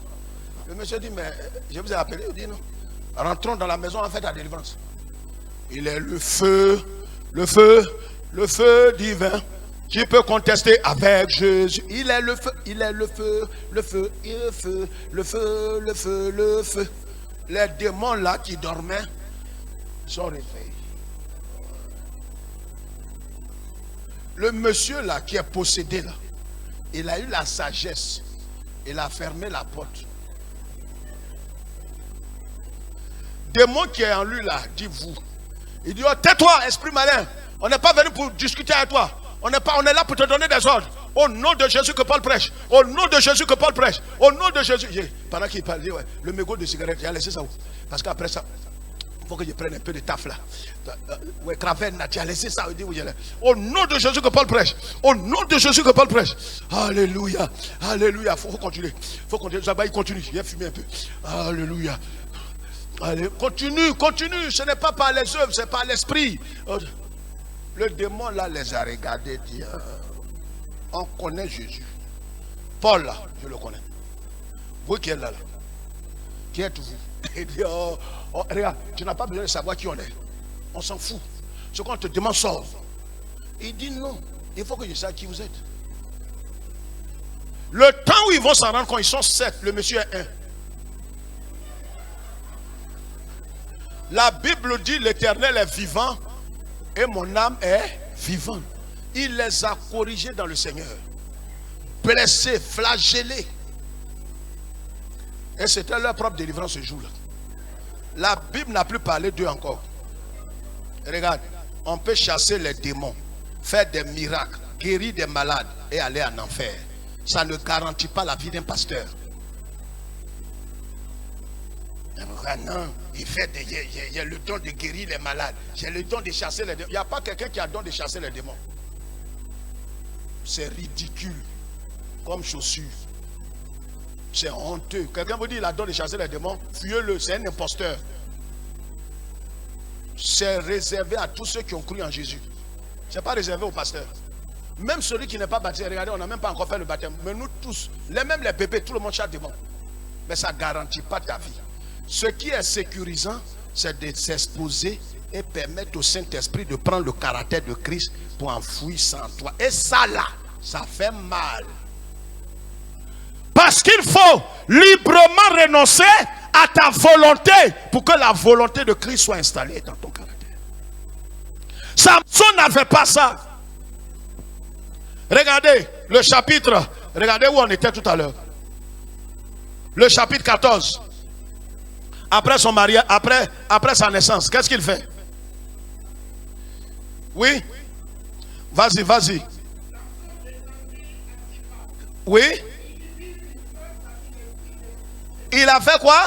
Le monsieur dit, mais je vous ai appelé. Il dit non. Rentrons dans la maison, on fait ta délivrance. Il est le feu divin. Qui peut contester avec Jésus? Il est le feu, il est le feu, le feu, le feu, le feu, le feu, le feu. Les démons là qui dormaient sont réveillés. Le monsieur là qui est possédé là, il a eu la sagesse. Il a fermé la porte. Démon qui est en lui là, dit vous. Il dit, oh, tais-toi, esprit malin. On n'est pas venu pour discuter avec toi. On est là pour te donner des ordres. Au nom de Jésus que Paul prêche. Au nom de Jésus que Paul prêche. Au nom de Jésus. Pendant qu'il parle, ouais, le mégot de cigarette, il a laissé ça où? Parce qu'après ça, il faut que je prenne un peu de taf là. Ouais, Cravenne, tu as laissé ça. Au nom de Jésus que Paul prêche. Au nom de Jésus que Paul prêche. Alléluia. Alléluia. Il faut continuer. Il faut continuer. Il continue. Il a fumé un peu. Alléluia. Allez, continue. Ce n'est pas par les œuvres, c'est par l'esprit. Le démon là les a regardés, dit, on connaît Jésus. Paul là, je le connais. Vous qui êtes là, qui êtes-vous? Il dit, regarde, tu n'as pas besoin de savoir qui on est. On s'en fout. Ce qu'on te demande sort. Il dit non, il faut que je sache qui vous êtes. Le temps où ils vont s'en rendre compte, ils sont 7, le monsieur est 1. La Bible dit l'Éternel est vivant et mon âme est vivante. Il les a corrigés dans le Seigneur. Blessés, flagellés. Et c'était leur propre délivrance ce jour-là. La Bible n'a plus parlé d'eux encore. Regarde, on peut chasser les démons, faire des miracles, guérir des malades et aller en enfer. Ça ne garantit pas la vie d'un pasteur. Non, il y a le don de guérir les malades. J'ai le don de chasser les démons. Il n'y a pas quelqu'un qui a le don de chasser les démons. C'est ridicule comme chaussure. C'est honteux. Quelqu'un vous dit il a le don de chasser les démons, fuyez-le, c'est un imposteur. C'est réservé à tous ceux qui ont cru en Jésus. Ce n'est pas réservé aux pasteurs. Même celui qui n'est pas baptisé, regardez, on n'a même pas encore fait le baptême. Mais nous tous, même les bébés, tout le monde chasse démons. Mais ça ne garantit pas ta vie. Ce qui est sécurisant, c'est de s'exposer et permettre au Saint-Esprit de prendre le caractère de Christ pour enfouir ça en toi. Et ça là, ça fait mal. Parce qu'il faut librement renoncer à ta volonté pour que la volonté de Christ soit installée dans ton caractère. Samson n'avait pas ça. Regardez le chapitre, regardez où on était tout à l'heure. Le chapitre 14. Après son mariage, après sa naissance, qu'est-ce qu'il fait? Oui? Vas-y, vas-y. Oui? Il a fait quoi?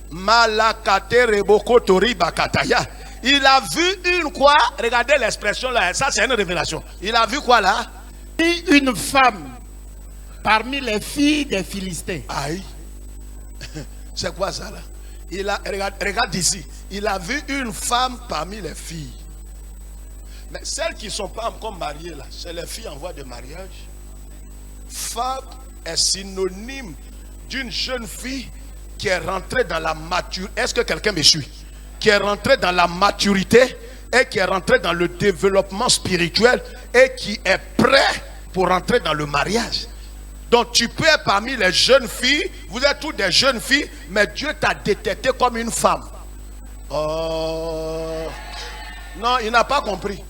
Malakate reboko tori bakataya. Il a vu une quoi? Regardez l'expression là, ça c'est une révélation. Il a vu quoi là? Une femme parmi les filles des Philistins. Aïe. C'est quoi ça là? Il a, regarde ici. Il a vu une femme parmi les filles. Mais celles qui ne sont pas encore mariées là, c'est les filles en voie de mariage. Femme est synonyme d'une jeune fille qui est rentrée dans la maturité. Est-ce que quelqu'un me suit? Qui est rentrée dans la maturité et qui est rentrée dans le développement spirituel et qui est prêt pour rentrer dans le mariage. Donc tu peux être parmi les jeunes filles, vous êtes toutes des jeunes filles, mais Dieu t'a détecté comme une femme. Oh non, il n'a pas compris.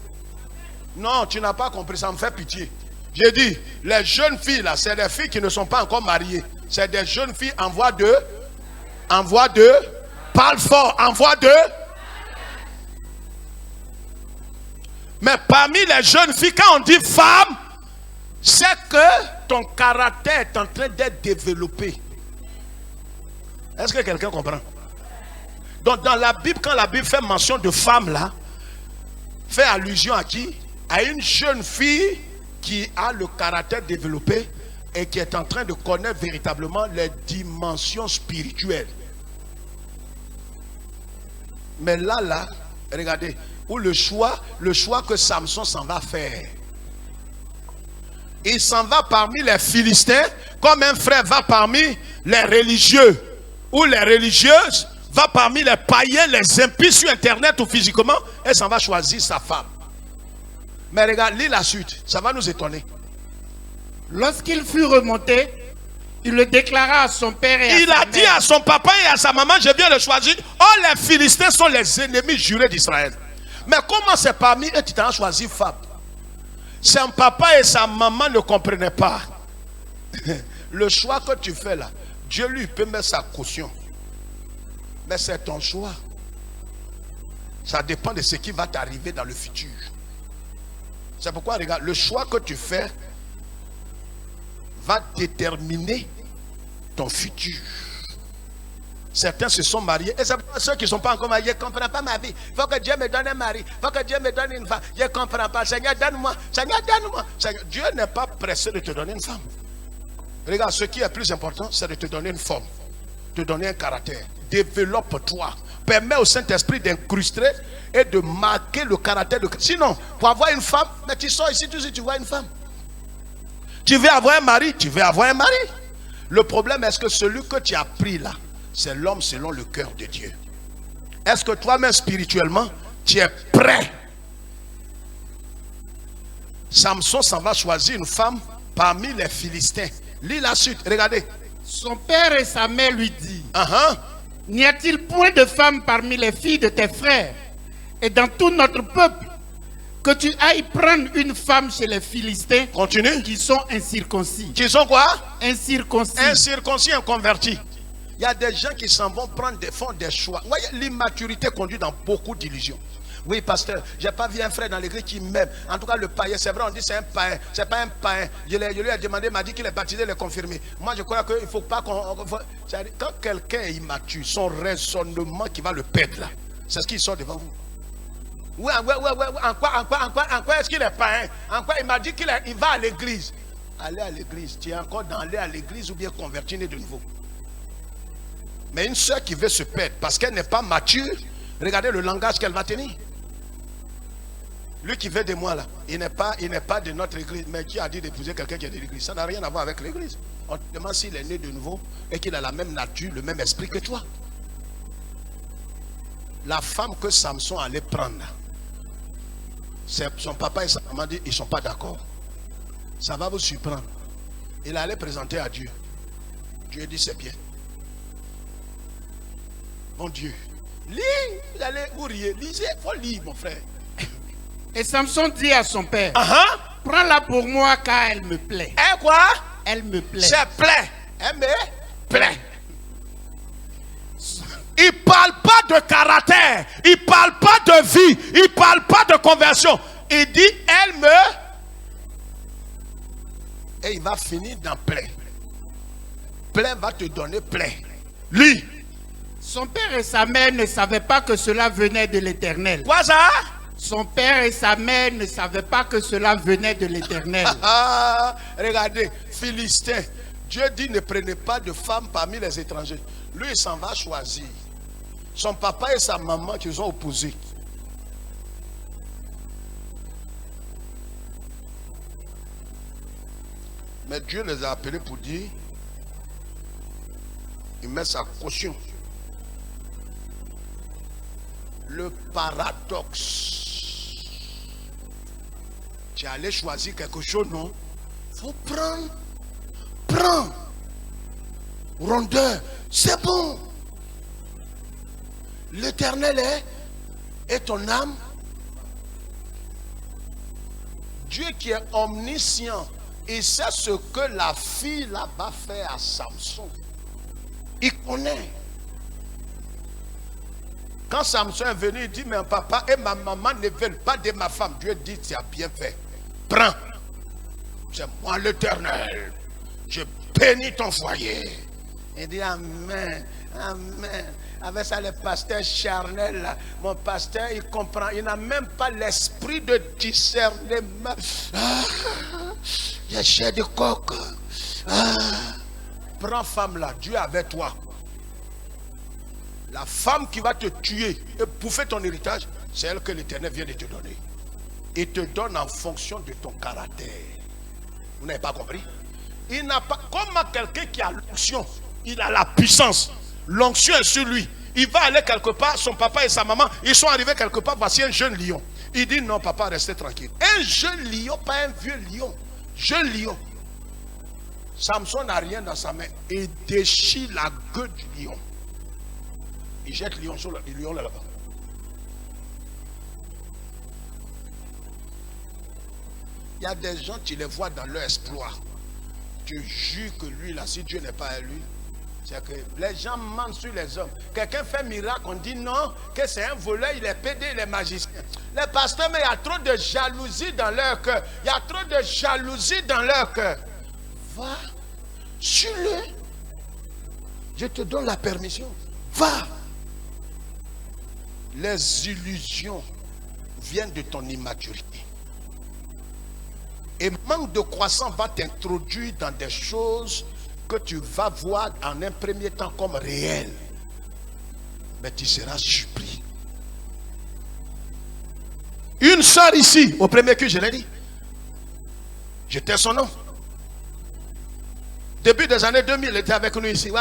Non, tu n'as pas compris, ça me fait pitié. J'ai dit, les jeunes filles là, c'est des filles qui ne sont pas encore mariées. C'est des jeunes filles en voie de, parle fort, en voie de. Mais parmi les jeunes filles, quand on dit femme, c'est que ton caractère est en train d'être développé. Est-ce que quelqu'un comprend? Donc dans la Bible, quand la Bible fait mention de femme là, fait allusion à qui? À une jeune fille qui a le caractère développé et qui est en train de connaître véritablement les dimensions spirituelles. Mais là, regardez, où le choix que Samson s'en va faire. Il s'en va parmi les Philistins, comme un frère va parmi les religieux, ou les religieuses va parmi les païens, les impies sur internet ou physiquement, et s'en va choisir sa femme. Mais regarde, lis la suite, ça va nous étonner. Lorsqu'il fut remonté, il le déclara à son père et à sa mère. Il a dit à son papa et à sa maman, je viens de choisir. Oh, les Philistins sont les ennemis jurés d'Israël. Mais comment c'est parmi eux tu t'en as choisi femme? Son papa et sa maman ne comprenaient pas. Le choix que tu fais là, Dieu lui peut mettre sa caution. Mais c'est ton choix. Ça dépend de ce qui va t'arriver dans le futur. C'est pourquoi, regarde, le choix que tu fais va déterminer ton futur. Certains se sont mariés. Et c'est pour ceux qui ne sont pas encore mariés, je ne comprends pas ma vie. Il faut que Dieu me donne un mari. Il faut que Dieu me donne une femme. Je ne comprends pas. Seigneur, donne-moi. Seigneur, donne-moi. Dieu n'est pas pressé de te donner une femme. Regarde, ce qui est plus important, c'est de te donner une forme. De te donner un caractère. Développe-toi. Permets au Saint-Esprit d'incruster et de marquer le caractère de Christ. Sinon, pour avoir une femme, mais tu sors ici, tu vois une femme. Tu veux avoir un mari, tu veux avoir un mari. Le problème, est-ce que celui que tu as pris là, c'est l'homme selon le cœur de Dieu? Est-ce que toi-même spirituellement, tu es prêt? Samson s'en va choisir une femme parmi les Philistins. Lis la suite, regardez. Son père et sa mère lui disent, N'y a-t-il point de femme parmi les filles de tes frères et dans tout notre peuple que tu ailles prendre une femme chez les Philistins? Continue. Qui sont incirconcis. Qui sont quoi? Incirconcis. Incirconcis, inconvertis. Il y a des gens qui s'en vont prendre font des choix. Vous voyez, l'immaturité conduit dans beaucoup d'illusions. Oui, pasteur, j'ai pas vu un frère dans l'église qui m'aime. En tout cas, le païen, c'est vrai, on dit c'est un païen. C'est pas un païen. Je lui ai demandé, il m'a dit qu'il est baptisé, il est confirmé. Moi, je crois qu'il ne faut pas qu'on... Quand quelqu'un est immature, son raisonnement qui va le perdre là, c'est ce qui sort devant vous. Oui, en quoi est-ce qu'il est païen? En quoi il m'a dit qu'il va à l'église? Aller à l'église, tu es encore dans aller à l'église ou bien convertir de nouveau. Mais une soeur qui veut se perdre parce qu'elle n'est pas mature, regardez le langage qu'elle va tenir. Lui qui veut de moi là, il n'est pas de notre église, mais qui a dit d'épouser quelqu'un qui est de l'église? Ça n'a rien à voir avec l'église. On te demande s'il est né de nouveau et qu'il a la même nature, le même esprit que toi. la femme que Samson allait prendre, son papa et sa maman disent ils ne sont pas d'accord. Ça va vous surprendre. Il allait présenter à Dieu. Dieu dit c'est bien. Mon Dieu. Lis, vous allez vous rire. Lisez, il faut lire mon frère. Et Samson dit à son père, Prends-la pour moi car elle me plaît. Et quoi? Elle me plaît. C'est plaît. Elle me plaît. Il ne parle pas de caractère. Il ne parle pas de vie. Il ne parle pas de conversion. Il dit, elle me... Et il va finir dans plaît. Plaît va te donner plaît. Lui. Son père et sa mère ne savaient pas que cela venait de l'Éternel. Quoi ça? Son père et sa mère ne savaient pas que cela venait de l'Éternel. Regardez, Philistin. Dieu dit ne prenez pas de femmes parmi les étrangers. Lui, il s'en va choisir. Son papa et sa maman qui ont opposés. Mais Dieu les a appelés pour dire, il met sa caution. Le paradoxe. Tu allais choisir quelque chose, non? Faut prendre. Prends. Rondeur. C'est bon. L'Éternel est ton âme. Dieu qui est omniscient, il sait ce que la fille là-bas fait à Samson. Il connaît. Quand Samson est venu, il dit, mais papa et ma maman ne veulent pas de ma femme. Dieu dit, tu as bien fait. Prends. C'est moi l'Éternel. Je bénis ton foyer. Il dit, amen, amen. Avec ça, le pasteur charnel, là, mon pasteur, il comprend. Il n'a même pas l'esprit de discernement. Il y a chair de coq. Prends femme là, Dieu est avec toi. La femme qui va te tuer et bouffer ton héritage, c'est elle que l'Éternel vient de te donner. Il te donne en fonction de ton caractère. Vous n'avez pas compris? Il n'a pas, comme quelqu'un qui a l'onction, il a la puissance. L'onction est sur lui. Il va aller quelque part, son papa et sa maman, ils sont arrivés quelque part, voici un jeune lion. Il dit non papa, restez tranquille. Un jeune lion, pas un vieux lion. Jeune lion. Samson n'a rien dans sa main. Il déchire la gueule du lion. Il jette le lion sur le lion là-bas. Il y a des gens, tu les vois dans leur exploit. Tu jures que lui là, si Dieu n'est pas à lui, c'est que les gens mentent sur les hommes. Quelqu'un fait miracle, on dit non, que c'est un voleur, il est pédé, il est magicien. Les pasteurs, mais il y a trop de jalousie dans leur cœur. Il y a trop de jalousie dans leur cœur. Va, suis-le. Je te donne la permission. Va. Les illusions viennent de ton immaturité. Et manque de croissance va t'introduire dans des choses que tu vas voir en un premier temps comme réelles. Mais tu seras surpris. Une soeur ici, au premier culte, je l'ai dit. J'étais son nom. Début des années 2000, elle était avec nous ici.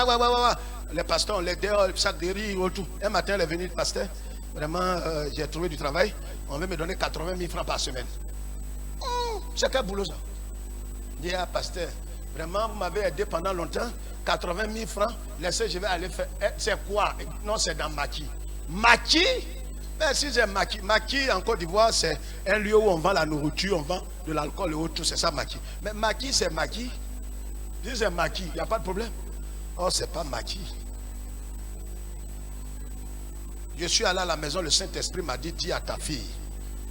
Les pasteurs, on l'aidait, sac de riz, tout. Un matin, elle est venue, le pasteur. Vraiment, j'ai trouvé du travail. On veut me donner 80 000 francs par semaine. C'est quel boulot ça? Je dis, ah, pasteur, vraiment, vous m'avez aidé pendant longtemps. 80 000 francs, laissez, je vais aller faire. C'est quoi? Non, c'est dans Maki. Maki? Mais si c'est Maki. Maki, en Côte d'Ivoire, c'est un lieu où on vend la nourriture, on vend de l'alcool et autres, c'est ça Maki. Mais Maki, c'est Maki. Si c'est Maki, il n'y a pas de problème. Oh, c'est pas Maki. Je suis allé à la maison, le Saint-Esprit m'a dit, dis à ta fille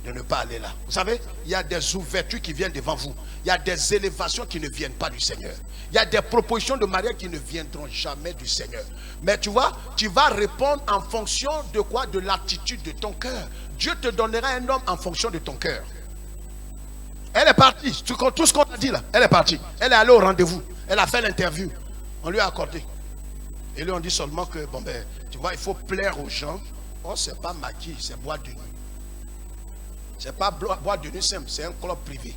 de ne pas aller là. Vous savez, il y a des ouvertures qui viennent devant vous. Il y a des élévations qui ne viennent pas du Seigneur. Il y a des propositions de mariage qui ne viendront jamais du Seigneur. Mais tu vois, tu vas répondre en fonction de quoi? De l'attitude de ton cœur. Dieu te donnera un homme en fonction de ton cœur. Elle est partie. Tout ce qu'on a dit là, elle est partie. Elle est allée au rendez-vous. Elle a fait l'interview. On lui a accordé. Et lui on dit seulement que, bon ben, tu vois, il faut plaire aux gens. Oh, c'est pas maquis, c'est bois de nuit. C'est pas bois de nuit simple, c'est un club privé.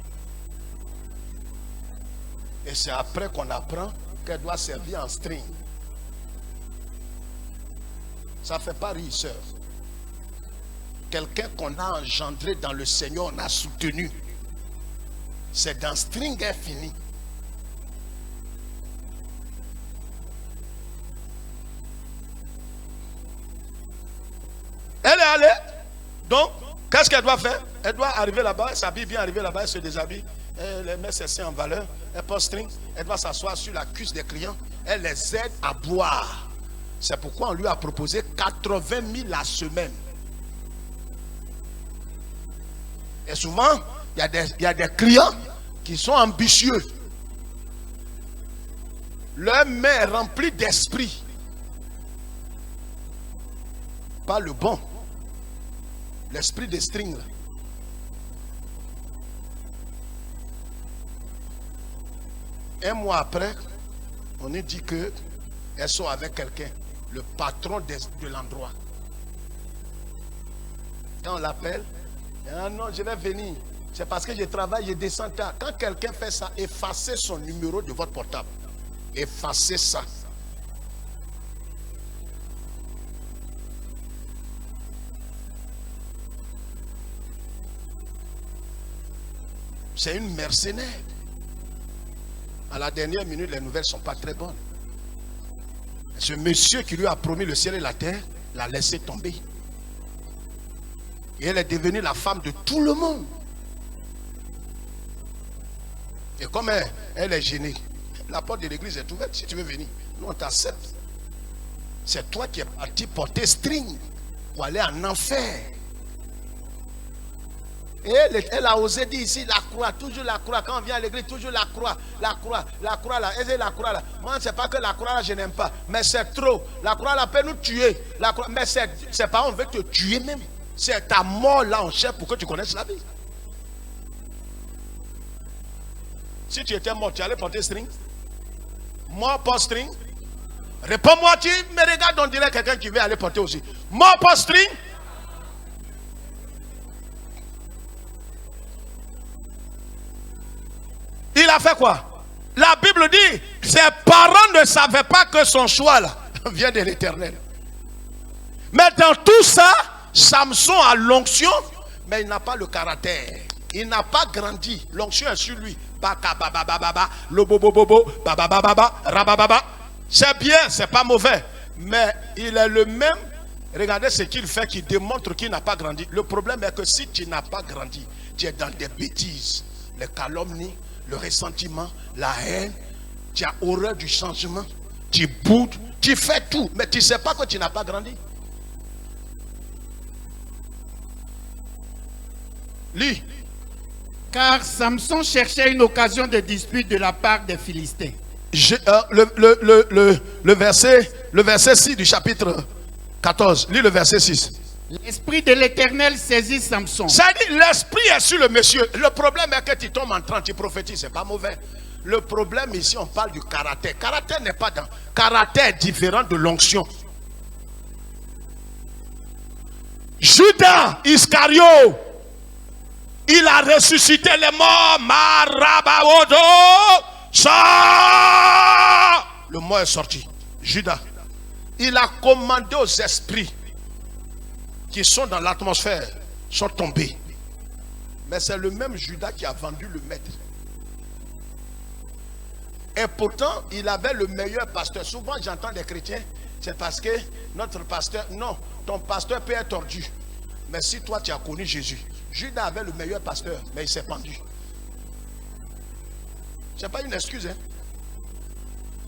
Et c'est après qu'on apprend qu'elle doit servir en string. Ça ne fait pas rire, sœur. quelqu'un qu'on a engendré dans le Seigneur, on a soutenu. C'est dans string infini. Elle est allée. Donc, qu'est-ce qu'elle doit faire? Elle doit arriver là-bas, elle s'habille bien, arriver là-bas, elle se déshabille. Elle met ses seins en valeur. Elle porte string. Elle doit s'asseoir sur la cuisse des clients. Elle les aide à boire. C'est pourquoi on lui a proposé 80 000 la semaine. Et souvent, il y a des clients qui sont ambitieux. Leur main est remplie d'esprit. Pas le bon. L'esprit des strings. Là. Un mois après, on nous dit qu'elles sont avec quelqu'un, le patron de l'endroit. Quand on l'appelle, ah non, je vais venir. C'est parce que je travaille, je descends tard. Quand quelqu'un fait ça, effacez son numéro de votre portable. Effacez ça. C'est une mercenaire. À la dernière minute, les nouvelles ne sont pas très bonnes. Ce monsieur qui lui a promis le ciel et la terre, l'a laissé tomber. Et elle est devenue la femme de tout le monde. Et comme elle est gênée, la porte de l'église est ouverte. Si tu veux venir, nous on t'accepte. C'est toi qui es parti porter string pour aller en enfer. Et elle a osé dire ici la croix, toujours la croix. Quand on vient à l'église, toujours la croix là. Et la croix là. Moi, c'est pas que la croix là, je n'aime pas. Mais c'est trop. La croix là peut nous tuer. La croix, mais c'est pas on veut te tuer même. C'est ta mort là en chair pour que tu connaisses la vie. Si tu étais mort, tu allais porter string? Mort porte string? Réponds-moi, tu me regardes, on dirait quelqu'un qui veut aller porter aussi. Mort porte string? Il a fait quoi? La Bible dit, ses parents ne savaient pas que son choix là vient de l'Éternel. Mais dans tout ça, Samson a l'onction, mais il n'a pas le caractère. Il n'a pas grandi. L'onction est sur lui. C'est bien, c'est pas mauvais. Mais il est le même. Regardez ce qu'il fait qui démontre qu'il n'a pas grandi. Le problème est que si tu n'as pas grandi, tu es dans des bêtises. Les calomnies, le ressentiment, la haine. Tu as horreur du changement. Tu boudes, tu fais tout. Mais tu ne sais pas que tu n'as pas grandi. Lis. Car Samson cherchait une occasion de dispute de la part des Philistins. Le verset 6 du chapitre 14. Lis le verset 6. L'esprit de l'Éternel saisit Samson. Ça dit, l'esprit est sur le monsieur. Le problème est que tu tombes en train, tu prophétises, c'est pas mauvais. Le problème ici, on parle du caractère. Caractère n'est pas dans. Caractère est différent de l'onction. Judas Iscario, il a ressuscité les morts. Marabaodo. Ça. Le mot est sorti. Judas. Il a commandé aux esprits qui sont dans l'atmosphère, sont tombés. Mais c'est le même Judas qui a vendu le maître. Et pourtant, il avait le meilleur pasteur. Souvent, j'entends des chrétiens, c'est parce que notre pasteur, non, ton pasteur peut être tordu. Mais si toi, tu as connu Jésus, Judas avait le meilleur pasteur, mais il s'est pendu. Ce n'est pas une excuse. Hein?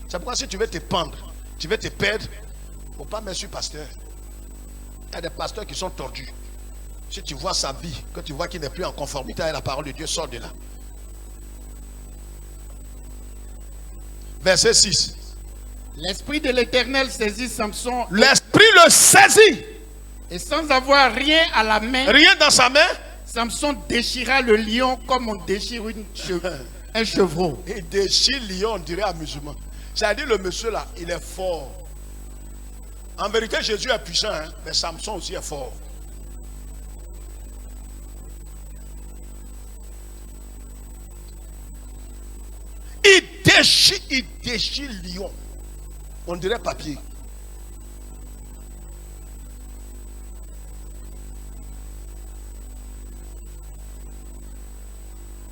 C'est pourquoi si tu veux te pendre, tu veux te perdre, il ne faut pas mettre sur pasteur. Il y a des pasteurs qui sont tordus. Si tu vois sa vie, que tu vois qu'il n'est plus en conformité avec la parole de Dieu, sors de là. Verset 6. L'esprit de l'Éternel saisit Samson. L'esprit le saisit. Et sans avoir rien à la main, rien dans sa main, Samson déchira le lion comme on déchire un chevreau. Il déchire le lion, on dirait amusement. C'est-à-dire le monsieur là, il est fort. En vérité, Jésus est puissant, hein, mais Samson aussi est fort. Il déchire lion. On dirait papier.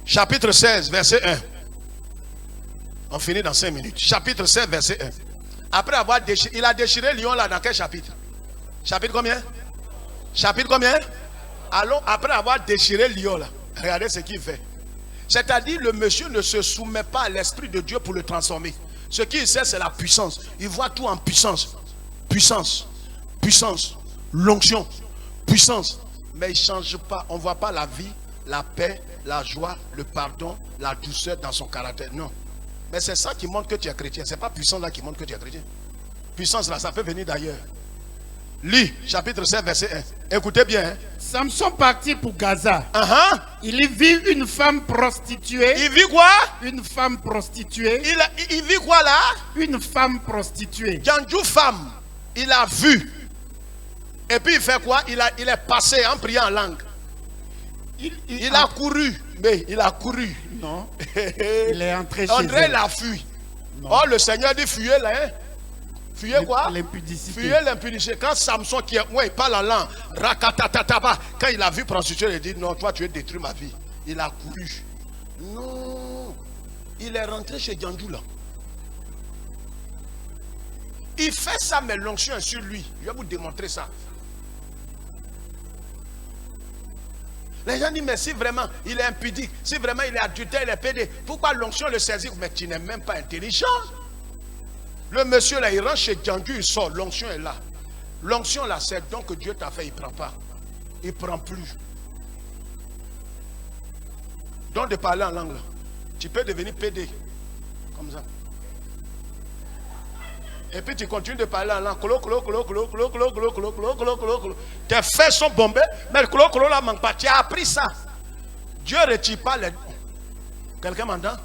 Chapitre 16, verset 1. On finit dans 5 minutes. Chapitre 16, verset 1. Après avoir déchiré, il a déchiré lion là dans quel chapitre? Chapitre combien? Chapitre combien? Allons, après avoir déchiré lion là, regardez ce qu'il fait. C'est-à-dire, le monsieur ne se soumet pas à l'Esprit de Dieu pour le transformer. Ce qu'il sait, c'est la puissance. Il voit tout en puissance. Puissance. Puissance. L'onction. Puissance. Mais il ne change pas. On ne voit pas la vie, la paix, la joie, le pardon, la douceur dans son caractère. Non. Mais c'est ça qui montre que tu es chrétien. Ce n'est pas puissance là qui montre que tu es chrétien. Puissance là, ça peut venir d'ailleurs. Lis, chapitre 7, verset 1. Écoutez bien. Hein. Samson partit pour Gaza. Il y vit une femme prostituée. Il vit quoi? Une femme prostituée. Il vit quoi là? Une femme prostituée. Djandjou femme, il a vu. Et puis il fait quoi? Il est passé en priant en langue. Il a couru. Mais il a couru. Non. Il est entré chez André elle. l'a fui. Oh, le Seigneur dit fuyez là. Hein? Fuyez quoi? L'impudicité. Fuyez l'impudicité. Quand Samson qui est, ouais, il parle en langue, rakatataba, quand il a vu prostituée, il dit non, toi tu veux détruire ma vie. Il a couru. Non. Il est rentré chez Djandjou là. Il fait ça, mais l'onction est sur lui. Je vais vous démontrer ça. Les gens disent, mais si vraiment il est impudique, si vraiment il est adultère, il est pédé, pourquoi l'onction le saisit? Mais tu n'es même pas intelligent. Le monsieur là, il rentre chez Djandjou, il sort, l'onction est là. L'onction là, c'est donc que Dieu t'a fait, il ne prend pas. Il ne prend plus. Donc de parler en langue là, tu peux devenir pédé. Comme ça. Et puis tu continues de parler en langue. Tes fesses sont bombées, mais le colo là manque pas. Tu as appris ça. Dieu ne retire pas les dons. Quelqu'un m'entend?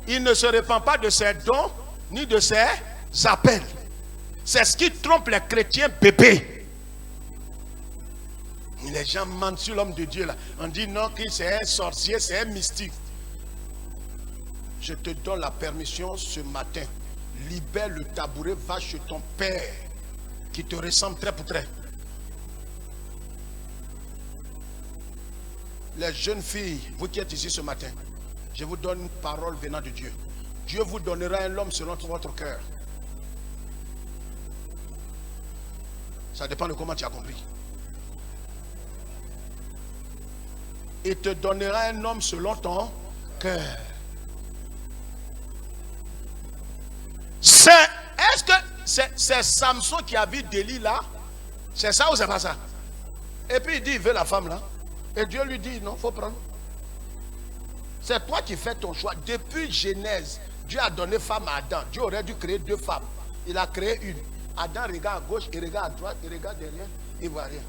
Il ne se répand pas de ses dons, ni de ses appels. C'est ce qui trompe les chrétiens bébés. Les gens mentent sur l'homme de Dieu là. On dit non, qu'il c'est un sorcier, c'est un mystique. Je te donne la permission ce matin. Libère le tabouret, va chez ton père qui te ressemble très pour très. Les jeunes filles, vous qui êtes ici ce matin, je vous donne une parole venant de Dieu. Dieu vous donnera un homme selon votre cœur. Ça dépend de comment tu as compris. Il te donnera un homme selon ton cœur. Est-ce que c'est Samson qui a vu Délie là? C'est ça ou c'est pas ça? Et puis il dit, il veut la femme là. Et Dieu lui dit, non, il faut prendre. C'est toi qui fais ton choix. Depuis Genèse, Dieu a donné femme à Adam. Dieu aurait dû créer deux femmes. Il a créé une. Adam regarde à gauche, il regarde à droite, il regarde derrière, il ne voit rien.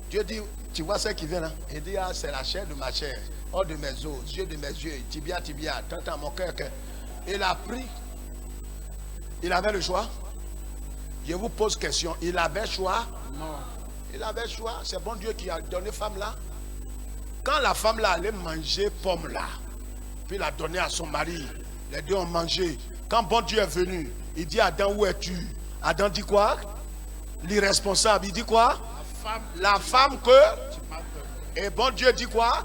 Dieu dit, tu vois ce qui vient là? Il dit, ah, c'est la chair de ma chair, oh de mes os, yeux de mes yeux, tibia, tibia, tant mon cœur. Il a pris. Il avait le choix? Je vous pose question. Il avait choix? Non. Il avait choix. C'est bon Dieu qui a donné femme là. Quand la femme là allait manger pomme là, puis il a donné à son mari. Les deux ont mangé. Quand bon Dieu est venu, il dit Adam, où es-tu? Adam dit quoi? L'irresponsable. Il dit quoi? La femme que. Et bon Dieu dit quoi?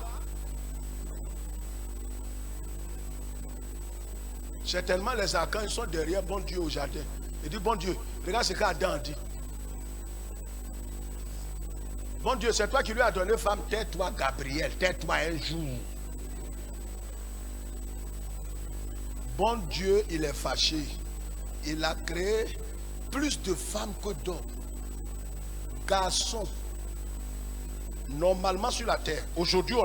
Certainement les archanges ils sont derrière bon Dieu au jardin. Il dit bon Dieu, regarde ce qu'Adam dit. Bon Dieu, c'est toi qui lui as donné femme. Tais-toi Gabriel, tais-toi un jour. Bon Dieu, il est fâché. Il a créé plus de femmes que d'hommes. Garçons. Normalement sur la terre, aujourd'hui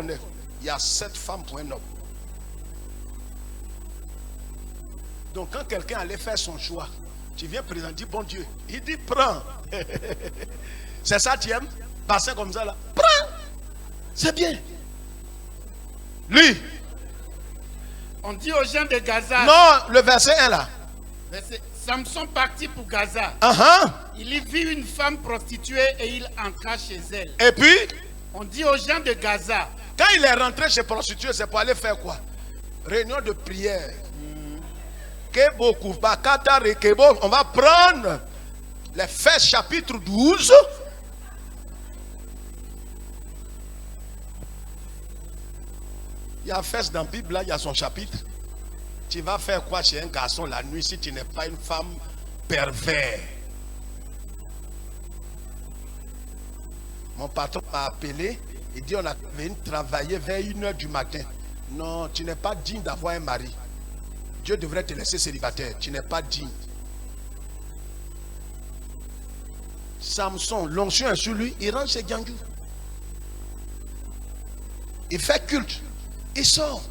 il y a 7 femmes pour un homme. Donc quand quelqu'un allait faire son choix, tu viens présenter bon Dieu. Il dit prends. C'est ça tu aimes? Passer comme ça là. Prends. C'est bien. Lui. On dit aux gens de Gaza. Non, le verset 1 là. Samson partit pour Gaza. Il y vit une femme prostituée et il entra chez elle. Et puis? On dit aux gens de Gaza. Quand il est rentré chez prostituée, c'est pour aller faire quoi? Réunion de prière. On va prendre les Fesses chapitre 12. Il y a Fès dans la Bible, là, il y a son chapitre. Tu vas faire quoi chez un garçon la nuit si tu n'es pas une femme pervers? Mon patron m'a appelé, il dit on a venu travailler vers 1h du matin. Non, tu n'es pas digne d'avoir un mari. Dieu devrait te laisser célibataire, tu n'es pas digne. Samson, l'onction est sur lui, il rentre chez Gangu. Il fait culte, il sort.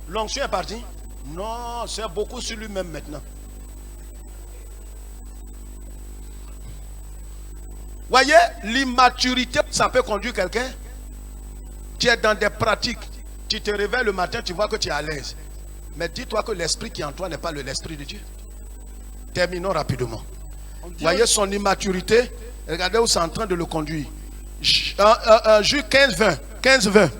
L'onction est partie. Non, c'est beaucoup sur lui-même maintenant. Voyez, l'immaturité, ça peut conduire quelqu'un. Tu es dans des pratiques. Tu te réveilles le matin, tu vois que tu es à l'aise. Mais dis-toi que l'esprit qui est en toi n'est pas l'esprit de Dieu. Terminons rapidement. Voyez son immaturité. Regardez où c'est en train de le conduire. Juge 15-20. 15-20.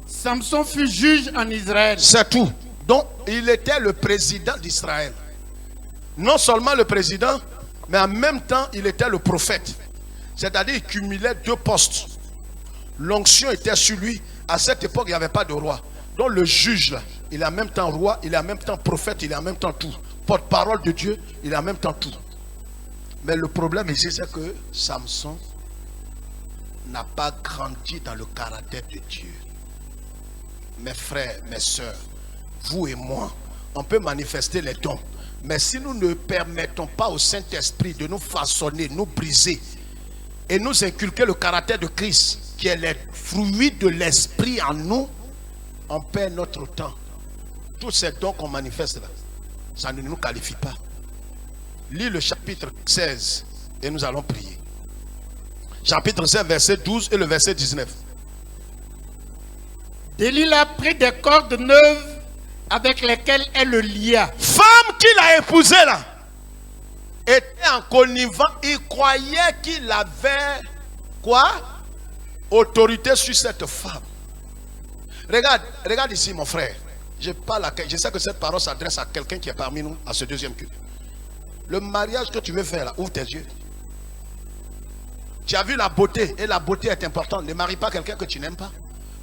Samson fut juge en Israël. C'est tout. Donc, il était le président d'Israël. Non seulement le président, mais en même temps, il était le prophète. C'est-à-dire, il cumulait 2 postes. L'onction était sur lui. À cette époque, il n'y avait pas de roi. Donc, le juge, là, il est en même temps roi, il est en même temps prophète, il est en même temps tout. Porte-parole de Dieu, il est en même temps tout. Mais le problème ici, c'est que Samson n'a pas grandi dans le caractère de Dieu. Mes frères, mes soeurs, vous et moi, on peut manifester les dons. Mais si nous ne permettons pas au Saint-Esprit de nous façonner, nous briser et nous inculquer le caractère de Christ, qui est le fruit de l'Esprit en nous, on perd notre temps. Tous ces dons qu'on manifeste là, ça ne nous qualifie pas. Lis le chapitre 16 et nous allons prier. Chapitre 16, verset 12 et le verset 19. Delilah prit des cordes neuves avec lesquelles elle le lia. Femme qu'il a épousée là, était en connivant. Il croyait qu'il avait quoi? Autorité sur cette femme. Regarde ici mon frère. Je sais que cette parole s'adresse à quelqu'un qui est parmi nous à ce deuxième culte. Le mariage que tu veux faire là, ouvre tes yeux. Tu as vu la beauté, et la beauté est importante. Ne marie pas quelqu'un que tu n'aimes pas.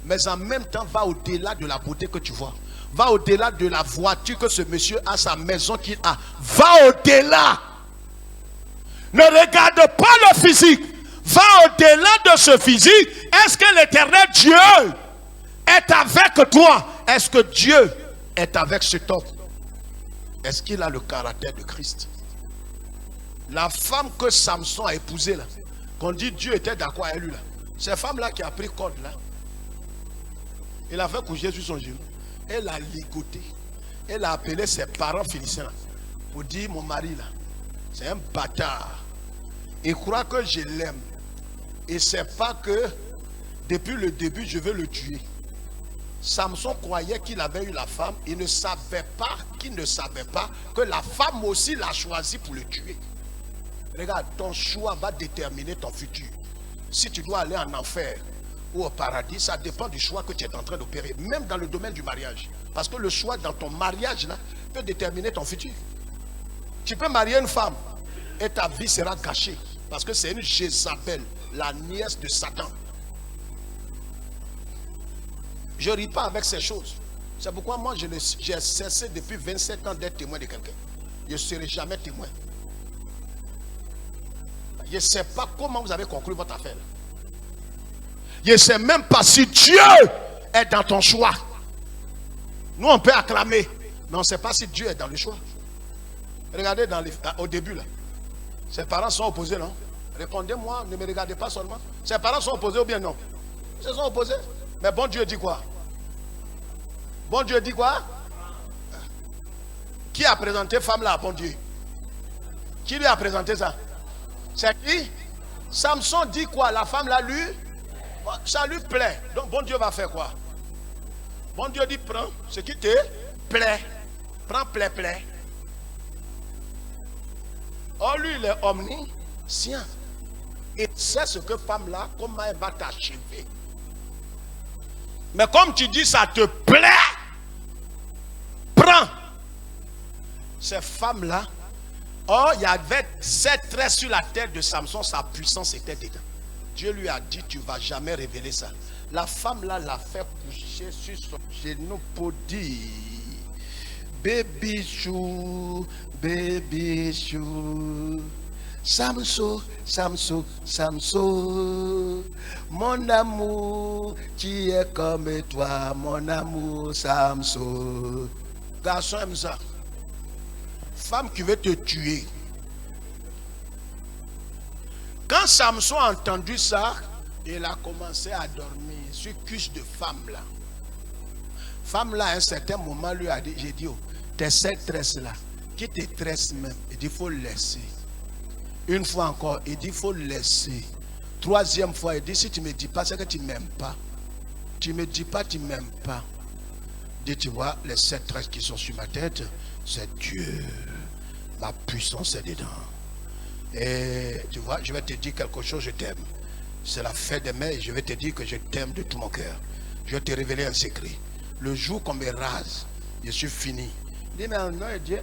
Mais en même temps, va au-delà de la beauté que tu vois. Va au-delà de la voiture que ce monsieur a, sa maison qu'il a. Va au-delà. Ne regarde pas le physique. Va au-delà de ce physique. Est-ce que l'éternel Dieu est avec toi? Est-ce que Dieu est avec cet homme? Est-ce qu'il a le caractère de Christ? La femme que Samson a épousée là, qu'on dit Dieu était d'accord avec lui là, cette femme là qui a pris corde là, il a fait coucher sur son genou, elle a ligoté, elle a appelé ses parents philistins là, pour dire mon mari là, c'est un bâtard, il croit que je l'aime, il ne sait pas que depuis le début je veux le tuer. Samson croyait qu'il avait eu la femme, il ne savait pas que la femme aussi l'a choisi pour le tuer. Regarde, ton choix va déterminer ton futur. Si tu dois aller en enfer ou au paradis, ça dépend du choix que tu es en train d'opérer, même dans le domaine du mariage. Parce que le choix dans ton mariage là peut déterminer ton futur. Tu peux marier une femme et ta vie sera gâchée parce que c'est une Jézabel, la nièce de Satan. Je ne ris pas avec ces choses. C'est pourquoi moi j'ai cessé depuis 27 ans d'être témoin de quelqu'un. Je ne serai jamais témoin. Je ne sais pas comment vous avez conclu votre affaire. Je ne sais même pas si Dieu est dans ton choix. Nous on peut acclamer, mais on ne sait pas si Dieu est dans le choix. Regardez au début là. Ses parents sont opposés, non? Répondez-moi, ne me regardez pas seulement. Ses parents sont opposés ou bien non? Ils se sont opposés. Mais bon Dieu dit quoi? Bon Dieu dit quoi? Qui a présenté femme là à bon Dieu? Qui lui a présenté ça? C'est qui? Samson dit quoi? La femme là lui, ça lui plaît. Donc bon Dieu va faire quoi? Bon Dieu dit prends ce qui te plaît. Prends plaît. Oh lui il est omniscient. Il sait ce que femme là, comment elle va t'achever. Mais comme tu dis ça te plaît, prends. Ces femmes là Or, il y avait 7 traits sur la tête de Samson, sa puissance était dedans. Dieu lui a dit, tu ne vas jamais révéler ça. La femme là l'a fait coucher sur son genou pour dire, baby chou, Samson, Samson, Samson, mon amour, tu es comme toi, mon amour, Samson. Garçon aime ça. Femme qui veut te tuer. Quand Samson a entendu ça, il a commencé à dormir sur cuisse de femme là. Femme là, à un certain moment, lui a dit, j'ai dit, oh, tes 7 tresses là, qui te tressent même, il dit, il faut le laisser. Une fois encore, il dit, il faut le laisser. 3e fois, il dit, si tu ne me dis pas, c'est que tu ne m'aimes pas. Tu ne me dis pas, tu ne m'aimes pas. Il dit, tu vois, les 7 tresses qui sont sur ma tête, c'est Dieu. Ma puissance est dedans. Et tu vois, je vais te dire quelque chose, je t'aime. C'est la fête des mères, je vais te dire que je t'aime de tout mon cœur. Je vais te révéler un secret. Le jour qu'on me rase, je suis fini. Il dit, mais non, Dieu,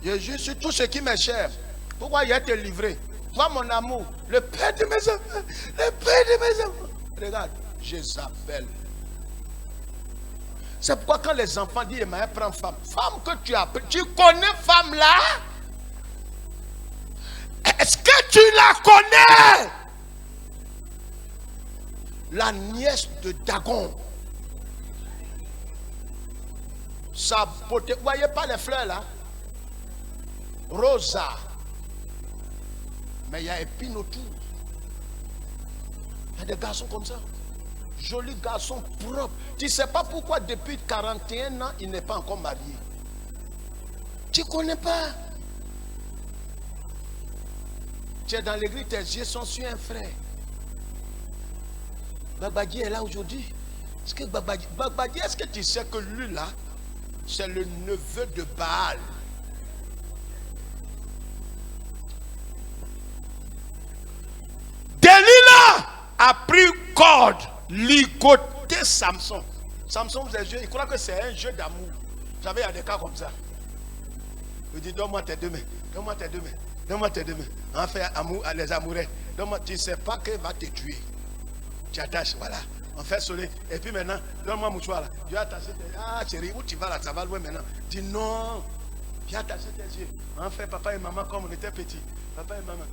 je jure sur tout ce qui m'est cher. Pourquoi il a été livré? Toi, mon amour, le père de mes enfants, le père de mes enfants. Regarde, Jézabel. C'est pourquoi quand les enfants disent, mais prends femme. Femme que tu as pris, tu connais femme là? Est-ce que tu la connais? La nièce de Dagon. Sa beauté. Vous voyez pas les fleurs là? Rosa. Mais il y a épines autour. Il y a des garçons comme ça. Jolis garçons propres. Tu ne sais pas pourquoi depuis 41 ans, il n'est pas encore marié. Tu ne connais pas. Tu es dans l'église, tes yeux sont sur un frère. Babadi est là aujourd'hui. Est-ce que Babadi, est-ce que tu sais que lui là, c'est le neveu de Baal? Delilah a pris corde, ligoté Samson. Samson, vous êtes jeune, il croit que c'est un jeu d'amour. Vous savez, il y a des cas comme ça. Il dit, donne-moi tes 2 mains, donne-moi tes 2 mains, donne-moi tes 2 mains. En fait, amour, les amoureux, donne-moi, tu ne sais pas qu'il va te tuer. Tu attaches, voilà. On fait soleil. Et puis maintenant, donne-moi mon choix là. Tu as attaché tes... Ah chérie, où tu vas là? Ça va loin maintenant. Dis non. Tu as attaché tes yeux. En fait, papa et maman, comme on était petits. Papa et maman.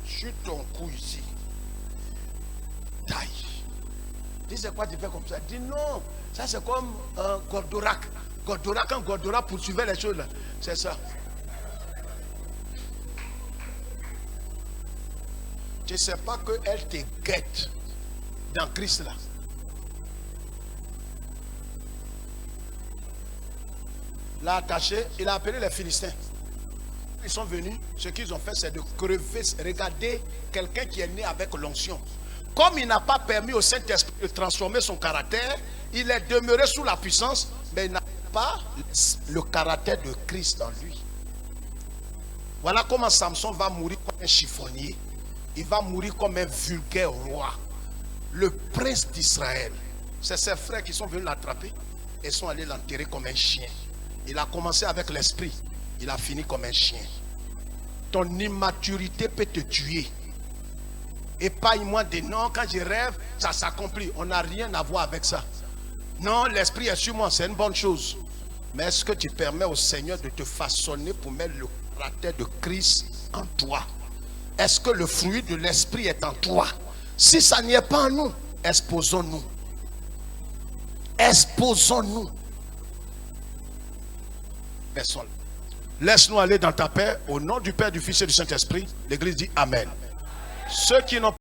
Chute ton cou ici. Taille. Dis c'est quoi tu fais comme ça? Dis non. Ça c'est comme un Gordorak. Gordorak, quand Gordorak poursuivait les choses là. C'est ça. Tu ne sais pas qu'elle te guette dans Christ là. L'a attaché, il a appelé les Philistins. Ils sont venus, ce qu'ils ont fait c'est de crever. Regardez quelqu'un qui est né avec l'onction. Comme il n'a pas permis au Saint-Esprit de transformer son caractère, il est demeuré sous la puissance, mais il n'a pas le caractère de Christ en lui. Voilà comment Samson va mourir comme un chiffonnier. Il va mourir comme un vulgaire roi. Le prince d'Israël. C'est ses frères qui sont venus l'attraper et sont allés l'enterrer comme un chien. Il a commencé avec l'esprit. Il a fini comme un chien. Ton immaturité peut te tuer. Épargne-moi des noms. Quand je rêve, ça s'accomplit. On n'a rien à voir avec ça. Non, l'esprit est sur moi. C'est une bonne chose. Mais est-ce que tu permets au Seigneur de te façonner pour mettre le caractère de Christ en toi? Est-ce que le fruit de l'esprit est en toi? Si ça n'y est pas en nous, exposons-nous. Exposons-nous. Personne. Laisse-nous aller dans ta paix. Au nom du Père, du Fils et du Saint-Esprit. L'Église dit Amen. Ceux qui n'ont